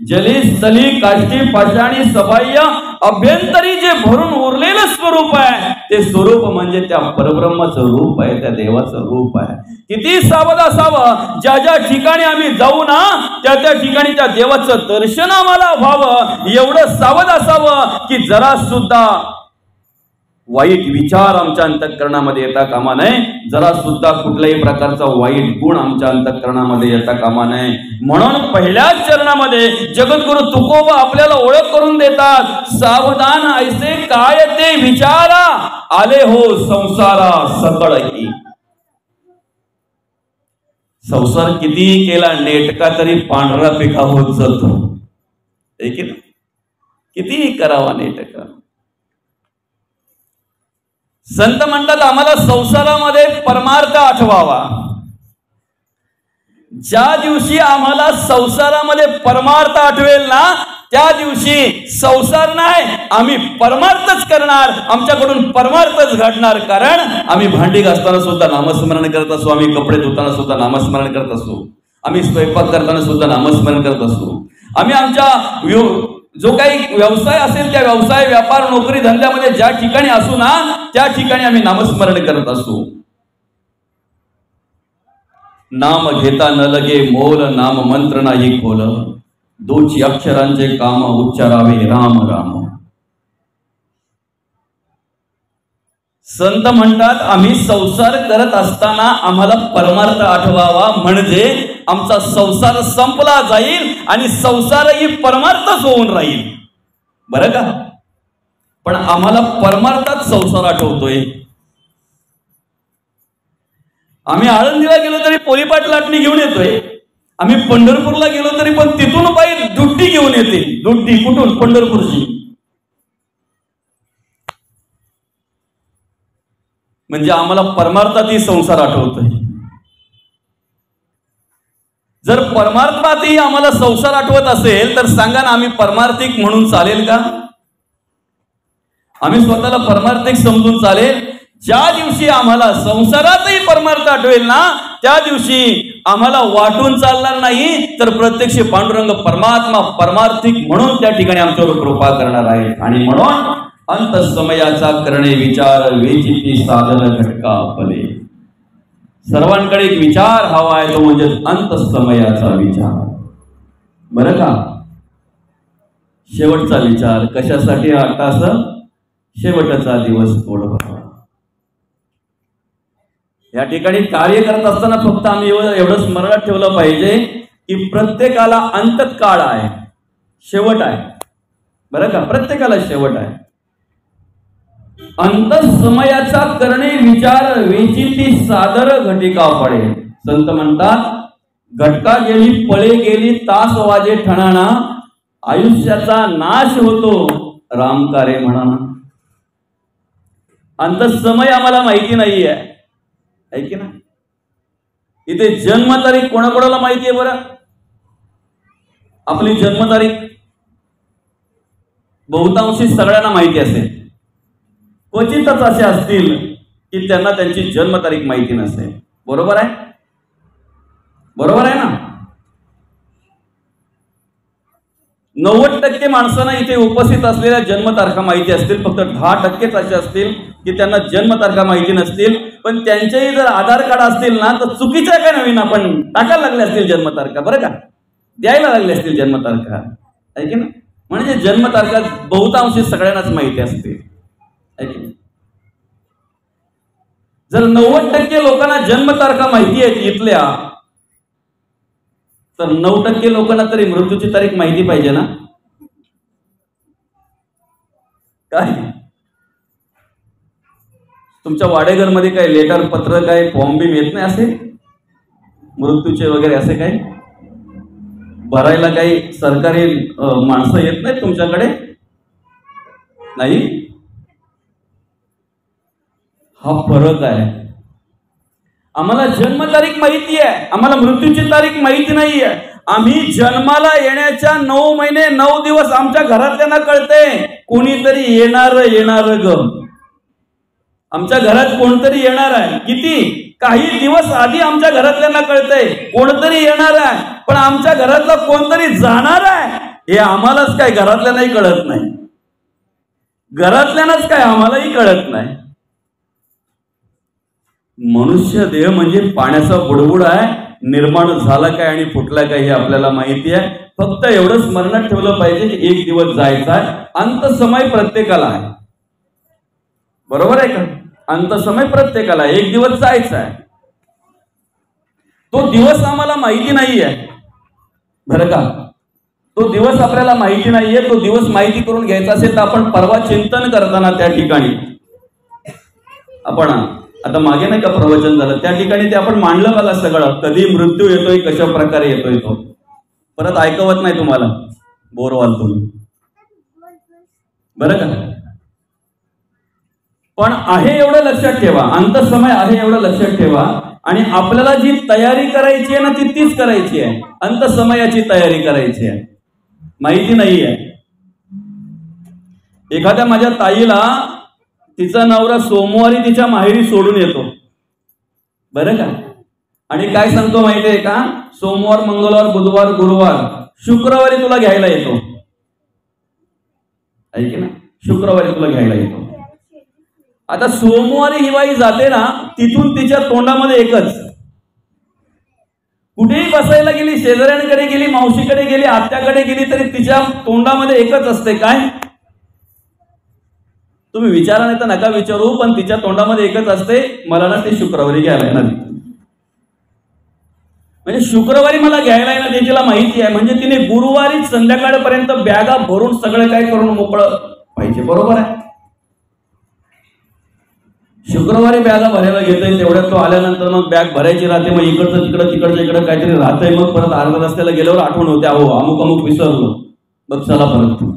जली स्थली काष्टी पाषाणी सबाह्य अभ्यंतरी जे भरून उरलेलं स्वरूप आहे, ते स्वरूप म्हणजे त्या परब्रह्माचं रूप आहे, त्या देवाचं रूप आहे. किती सावध असावं, ज्या ज्या ठिकाणी आम्ही जाऊ ना, त्या त्या ठिकाणी त्या देवाचं दर्शन आम्हाला व्हावं. एवढं सावध असावं की जरा सुद्धा वाईट विचार आमच्या अंतःकरणामध्ये येता कामा नये, जरा सुद्धा कुठल्याही प्रकारचा वाईट गुण आमच्या अंतःकरणामध्ये येता कामा नये. म्हणून पहिल्याच चरणामध्ये जगद्गुरु तुकोबा आपल्याला ओळख करून देतात. सावधान ऐसे काय ते विचारा, आले हो संसारा सकळही. संसार कितीही केला नेटका तरी पांढरा पिका होत जातो. कितीही करावा नेटका. संत म्हणतात आम्हाला संसारामध्ये परमार्थ आठवावा. ज्या दिवशी आम्हाला संसारामध्ये परमार्थ आठवेल ना, त्या दिवशी संसार नाही, आम्ही परमार्थच करणार. आमच्याकडून परमार्थच घडणार. कारण आम्ही भांडी घासताना सुद्धा नामस्मरण करत असू, आम्ही कपडे धुताना सुद्धा नामस्मरण करत असू, आम्ही स्वयंपाक करताना सुद्धा नामस्मरण करत असू, आम्ही आमच्या जो काही व्यवसाय असेल त्या व्यवसाय व्यापार नोकरी धंद्यामध्ये ज्या ठिकाणी असू ना, त्या ठिकाणी आम्ही नामस्मरण करत असू. नाम घेता न लगे मोल, नाम मंत्र नाही खोल, दोची अक्षरांचे काम उच्चारावे राम राम. संत म्हणतात आम्ही संसार करत असताना आम्हाला परमार्थ आठवावा, म्हणजे आमचा संसार संपला जाईल आणि संसारही परमार्थच होऊन राहील. बरं का? पण आम्हाला परमार्थात संसार आठवतोय. आम्ही आळंदीला गेलो तरी पोलीपाट लाटणी घेऊन येतोय. आम्ही पंढरपूरला गेलो तरी पण तिथून बाई दुड्डी घेऊन येते. दुड्डी कुठून? पंढरपूरची. म्हणजे आम्हाला परमार्थातही संसार आठवतोय. जर परमार्थातही आम्हाला संसार आठवत असेल तर सांगा ना, आम्ही परमार्थिक म्हणून चालेल का? आम्ही स्वतःला परमार्थिक समजून चालेल? ज्या दिवशी आम्हाला संसारातही परमार्थ आठवेल ना, त्या दिवशी आम्हाला वाटून चालणार नाही, तर प्रत्यक्ष पांडुरंग परमात्मा परमार्थिक म्हणून त्या ठिकाणी आमच्यावर कृपा करणार आहे. आणि म्हणून अंतसमयाचा करणे विचार वेचिती साधन घटका फले. सर्वांकडे एक विचार हवा आहे, तो म्हणजे अंतसमयाचा विचार. बरं का? शेवटचा विचार कशासाठी? आता असं शेवटचा दिवस थोडं. या ठिकाणी कार्य करत असताना फक्त आम्ही एवढं स्मरणात ठेवलं पाहिजे की प्रत्येकाला अंतकाळ आहे, शेवट आहे. बरं का? प्रत्येकाला शेवट आहे. अंतसमयाचा करणे विचार वेचिती सादर घटिका पडे. संत म्हणतात, घटका गेली पळे गेली तास वाजे ठणाना, आयुष्याचा नाश होतो रामकारे म्हणाना. अंतसमय आम्हाला माहिती नाहीये, आहे की ना? इथे जन्मतारीख कोणाकोणाला माहिती आहे बरं? आपली जन्मतारीख बहुतांशी सगळ्यांना माहिती असेल. क्वचितच असे असतील की त्यांना त्यांची जन्मतारीख माहिती नसेल. बरोबर आहे? बरोबर आहे ना? 90% माणसांना इथे उपस्थित असलेल्या जन्मतारखा माहिती असतील. फक्त 10% असे असतील की त्यांना जन्मतारखा माहिती नसतील. पण त्यांचेही जर आधार कार्ड असतील ना, तर चुकीच्या काय नवीन आपण टाकायला लागले असतील जन्मतारखा. बरं का? द्यायला लागले असतील जन्मतारखा, आहे की ना? म्हणजे जन्मतारखा बहुतांशी सगळ्यांनाच माहिती असते, आहे की? जर 90% लोकांना जन्मतारखा माहिती आहेत इथल्या, तर 9% लोकांना तरी मृत्यूची तारीख माहिती पाहिजे ना? काय तुमच्या वाडेघरमध्ये काय लेटर पत्र काय फॉर्म बी येत नाही असे मृत्यूचे वगैरे असे काही भरायला? काही सरकारी माणसं येत नाहीत तुमच्याकडे? नाही. हा फरक आहे. आम्हाला जन्मतारीख माहिती आहे, आम्हाला मृत्यूची तारीख माहिती नाहीये. आम्ही जन्माला येण्याच्या 9 महिने 9 दिवस आमच्या घरातल्यांना कळते कोणीतरी येणार ग. आमच्या घरात कोणतरी येणार आहे. किती? काही दिवस आधी आमच्या घरातल्यांना कळतंय कोणतरी येणार आहे. पण आमच्या घरातला कोणतरी जाणार आहे हे आम्हालाच काय घरातल्यांनाही कळत नाही. घरातल्यांनाच काय आम्हालाही कळत नाही. मनुष्य देह म्हणजे पाण्याचा बुडबुड आहे. निर्माण झाला काय आणि फुटला काय हे आपल्याला माहिती आहे. फक्त एवढं स्मरणात ठेवलं पाहिजे की एक दिवस जायचा आहे. अंतसमय प्रत्येकाला आहे. बरोबर आहे का? अंतसमय प्रत्येकाला आहे. एक दिवस जायचा आहे. तो दिवस आम्हाला माहिती नाहीये, बरं का? तो दिवस आपल्याला माहिती नाहीये. तो दिवस माहिती करून घ्यायचा असेल तर आपण परवा चिंतन करताना त्या ठिकाणी आपण आता मागे नाही का प्रवचन झालं, त्या ठिकाणी ते आपण मांडलं बघा सगळं. कधी मृत्यू येतोय, कशा प्रकारे येतोय तो. परत ऐकवत नाही तुम्हाला, बोर व्हाल तुम्ही, बरं का? पण आहे एवढं लक्षात ठेवा, अंतसमय आहे एवढं लक्षात ठेवा. आणि आपल्याला जी तयारी करायची आहे ना, ती तीच करायची आहे. अंतसमयाची तयारी करायची आहे. माहिती नाहीये. एखाद्या माझ्या ताईला तिचा नवरा सोमवारी तिच्या माहेरी सोडून येतो, बरं का? आणि काय सांगतो माहितीये का? सोमवार, मंगळवार, बुधवार, गुरुवार, शुक्रवारी तुला घ्यायला येतो. ऐक ना, शुक्रवारी तुला घ्यायला येतो. आता सोमवारी ही बाई जाते ना, तिथून तिच्या तोंडामध्ये एकच. कुठेही बसायला गेली, शेजाऱ्यांकडे गेली, मावशीकडे गेली, आत्याकडे गेली, तरी तिच्या तोंडामध्ये एकच असते. काय? तुम्ही विचारा नाही तर नका विचारू, पण तिच्या तोंडामध्ये एकच असते, मला ना ते शुक्रवारी घ्यायला येणार. म्हणजे शुक्रवारी मला घ्यायला येणार ते तिला माहिती आहे. म्हणजे तिने गुरुवारी संध्याकाळपर्यंत बॅगा भरून सगळं काय करून मोकळं पाहिजे. बरोबर आहे? शुक्रवारी बॅगा भरायला घेतोय, तेवढ्यात तो आल्यानंतर मग बॅग भरायची राहते, मग इकडचं तिकडं तिकडचं इकडं काहीतरी राहतंय, मग परत अर्ध्या रस्त्याला गेल्यावर आठवण होते, अहो अमुक अमुक विसरलो, मग चला परत.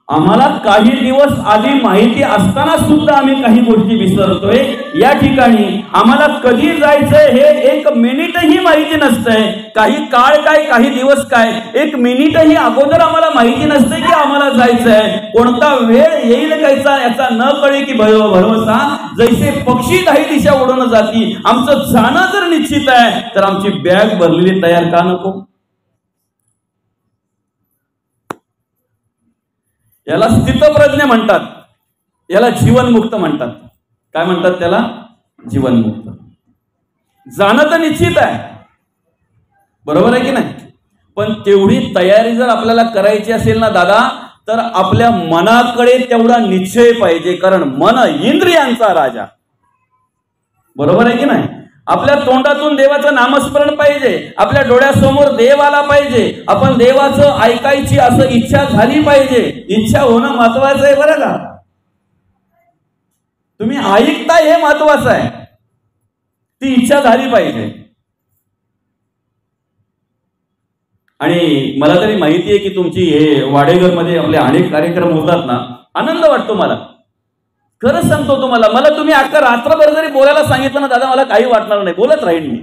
आम्हाला काही दिवस आधी माहिती असताना सुद्धा आम्ही काही गोष्टी विसरतोय. या ठिकाणी आम्हाला कधी जायचंय हे एक मिनिटही माहिती नसतंय. काही काळ काय, काही दिवस काय, एक मिनिटही अगोदर आम्हाला माहिती नसते की आम्हाला जायचंय. कोणता वेळ येईल कायचा याचा न कळे की भरवसा. जैसे पक्षी काही दिशा उडून जाती, आमचं जाणं जर निश्चित आहे तर आमची बॅग भरलेली तयार का नको? याला स्थितप्रज्ञ म्हणतात, याला जीवनमुक्त म्हणतात. काय म्हणतात त्याला? जीवनमुक्त. जाणं तर निश्चित आहे, बरोबर आहे की नाही? पण तेवढी तयारी जर आपल्याला करायची असेल ना दादा, तर आपल्या मनाकडे तेवढा निश्चय पाहिजे. कारण मन इंद्रियांचा राजा, बरोबर आहे की नाही? आपल्या तोंडातून देवाचं नामस्मरण पाहिजे, आपल्या डोळ्यासमोर देव आला पाहिजे, आपण देवाचं ऐकायची असं इच्छा झाली पाहिजे. इच्छा होणं महत्वाचं आहे बरं का? तुम्ही ऐकताय हे महत्वाचं आहे, ती इच्छा झाली पाहिजे. आणि मला तरी माहिती आहे की तुमची हे वाडेघरमध्ये आपले अनेक कार्यक्रम होतात ना, आनंद वाटतो मला. खरंच सांगतो तुम्हाला, मला तुम्ही अख्खा रात्रभर जरी बोलायला सांगितलं ना दादा, मला काही वाटणार नाही, बोलत राहीन मी.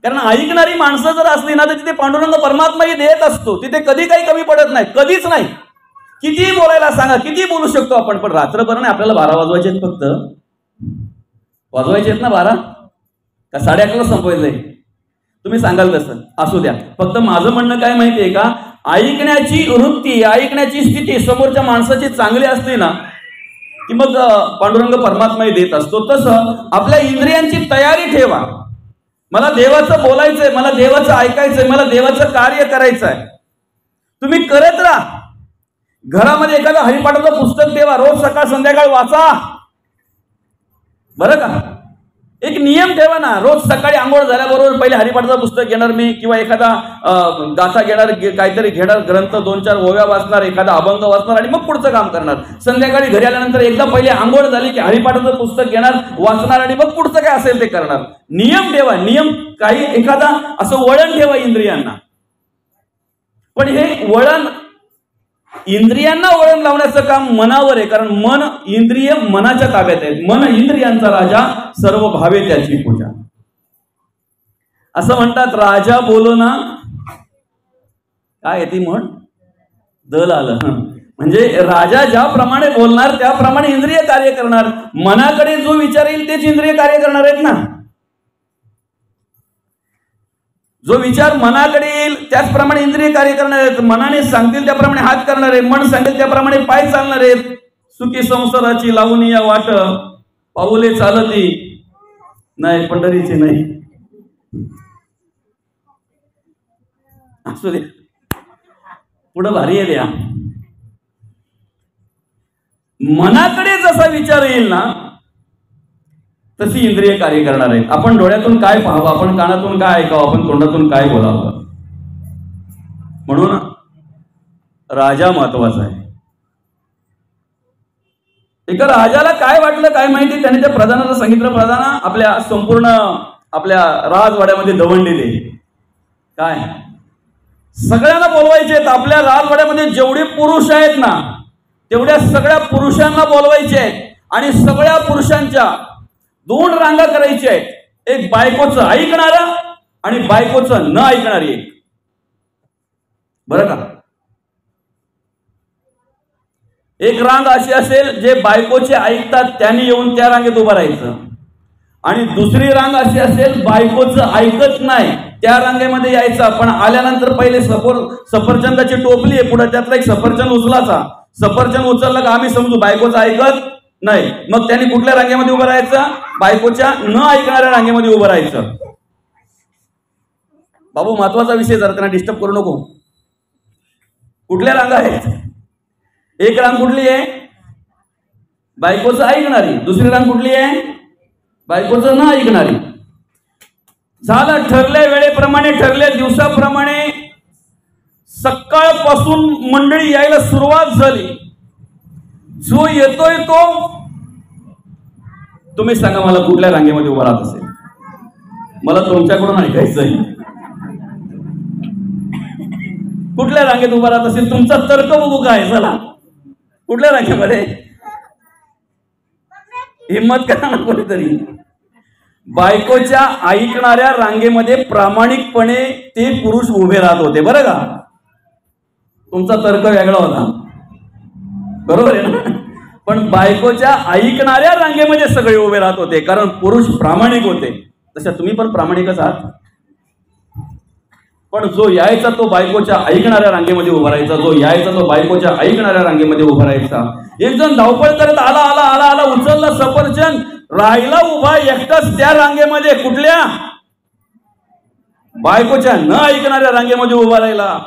कारण ऐकणारी माणसं जर असली ना तर तिथे पांडुरंग परमात्माही देत असतो, तिथे कधी काही कमी पडत नाही, कधीच नाही. किती बोलायला सांगा, किती बोलू शकतो आपण, पण रात्रभर नाही. आपल्याला 12 वाजवायचे आहेत, फक्त वाजवायचे आहेत ना 12 का 11:30ला संपवायचंय? तुम्ही सांगाल तसं, असू द्या. फक्त माझं म्हणणं काय माहितीये का, ऐकण्याची वृत्ती, ऐकण्याची स्थिती समोरच्या माणसाची चांगली असली ना की मग पांडुरंग परमात्माही देत असतो. तसं आपल्या इंद्रियांची तयारी ठेवा. मला देवाचं बोलायचंय, मला देवाचं ऐकायचंय, मला देवाचं कार्य करायचंय. तुम्ही करत राहा. घरामध्ये एखादं हरिपाठाचं पुस्तक ठेवा, रोज सकाळ संध्याकाळ वाचा, बरं का? एक नियम ठेवा ना, रोज सकाळी आंघोळ झाल्याबरोबर पहिले हरिपाठाचं पुस्तक घेणार मी, किंवा एखादा गाथा घेणार, काहीतरी घेणार ग्रंथ, 2-4 ओव्या वाचणार, एखादा अभंग वाचणार आणि मग पुढचं काम करणार. संध्याकाळी घरी आल्यानंतर एकदा पहिले आंघोळ झाली की हरिपाठाचं पुस्तक घेणार, वाचणार आणि मग पुढचं काय असेल ते करणार. नियम ठेवा, नियम. काही एखादा असं वळण ठेवा इंद्रियांना. पण हे वळण, इंद्रियांना वळण लावण्याचं काम मनावर आहे. कारण मन, इंद्रिय मनाच्या ताब्यात आहेत. मन इंद्रियांचा राजा, सर्व भावे त्याची पूजा. असं म्हणतात, राजा बोलो ना, काय ती म्हण, दल आलं. म्हणजे राजा ज्याप्रमाणे बोलणार त्याप्रमाणे इंद्रिय कार्य करणार. मनाकडे जो विचार येईल तेच इंद्रिय कार्य करणार आहेत ना. जो विचार मनाकडे येईल त्याचप्रमाणे इंद्रिय कार्य करणार आहेत. मनाने सांगतील त्याप्रमाणे हात करणार आहे, मन सांगेल त्याप्रमाणे पाय चालणार आहेत. सुखी संसाराची लावून या वाट, पाऊले चालती नाही पंढरीची नाही. असू दे, पुढं भारी आहे द्या. मनाकडे जसा विचार येईल ना तशी इंद्रिय कार्य करणार आहेत. आपण डोळ्यातून काय पाहावं, आपण कानातून काय ऐकावं, आपण तोंडातून काय बोलावं. म्हणून राजा महत्वाचा आहे. एका राजाला काय वाटलं काय माहिती, त्याने त्या प्रधानाला सांगितलं, प्रधाना आपल्या संपूर्ण आपल्या राजवाड्यामध्ये दवंडलेले काय सगळ्यांना बोलवायचे आहेत. आपल्या राजवाड्यामध्ये जेवढे पुरुष आहेत ना तेवढ्या सगळ्या पुरुषांना बोलवायचे आहेत. आणि सगळ्या पुरुषांच्या 2 रांगा करायच्या आहेत. एक बायकोचं ऐकणारं आणि बायकोचं न ऐकणारी एक, बरं का? एक रांग अशी असेल जे बायकोचे ऐकतात, त्यांनी येऊन त्या रांगेत उभं राहायचं. आणि दुसरी रांग अशी असेल बायकोचं ऐकत नाही, त्या रांगेमध्ये यायचं. पण आल्यानंतर पहिले सफरचंदाची टोपली आहे, पुढे त्यातला एक सफरचंद उचलाचा. सफरचंद उचललं का आम्ही समजू बायकोचं ऐकत नाही. मग त्यांनी कुठल्या रांगेमध्ये उभं राहायचं? बायकोच्या न ऐकणाऱ्या रांगेमध्ये उभं राहायचं. बाबू महत्वाचा विषय, जर त्यांना डिस्टर्ब करू नको. कुठल्या रांगा आहेत? एक रांग कुठली आहे? बायकोचं ऐकणारी. दुसरी रांग कुठली आहे? बायकोचं न ऐकणारी. झालं, ठरल्या वेळेप्रमाणे, ठरल्या दिवसाप्रमाणे सकाळपासून मंडळी यायला सुरुवात झाली. जो येतोय तो तुम्ही सांगा मला कुठल्या रांगेमध्ये उभा राहत असेल? मला तुमच्याकडून ऐकायचंय. कुठल्या रांगेत उभा राहत असेल? तुमचा तर्क बघू काय. चला, कुठल्या रांगेमध्ये? हिम्मत करा ना कोणीतरी. बायकोच्या ऐकणाऱ्या रांगेमध्ये प्रामाणिकपणे ते पुरुष उभे राहत होते. बरं का? तुमचा तर्क वेगळा होता, बरोबर आहे ना? पण बायकोच्या ऐकणाऱ्या रांगेमध्ये सगळे उभे राहत होते, कारण पुरुष प्रामाणिक होते. तशा तुम्ही पण प्रामाणिकच आहात. पण जो यायचा तो बायकोच्या ऐकणाऱ्या रांगेमध्ये उभा राहायचा, जो यायचा तो बायकोच्या ऐकणाऱ्या रांगेमध्ये उभा राहायचा. एक जण धावपळ करत आला आला आला आला, उचलला सफरचंद, राहिला उभा एकटाच त्या रांगेमध्ये. कुठल्या? बायकोच्या न ऐकणाऱ्या रांगेमध्ये उभा राहिला.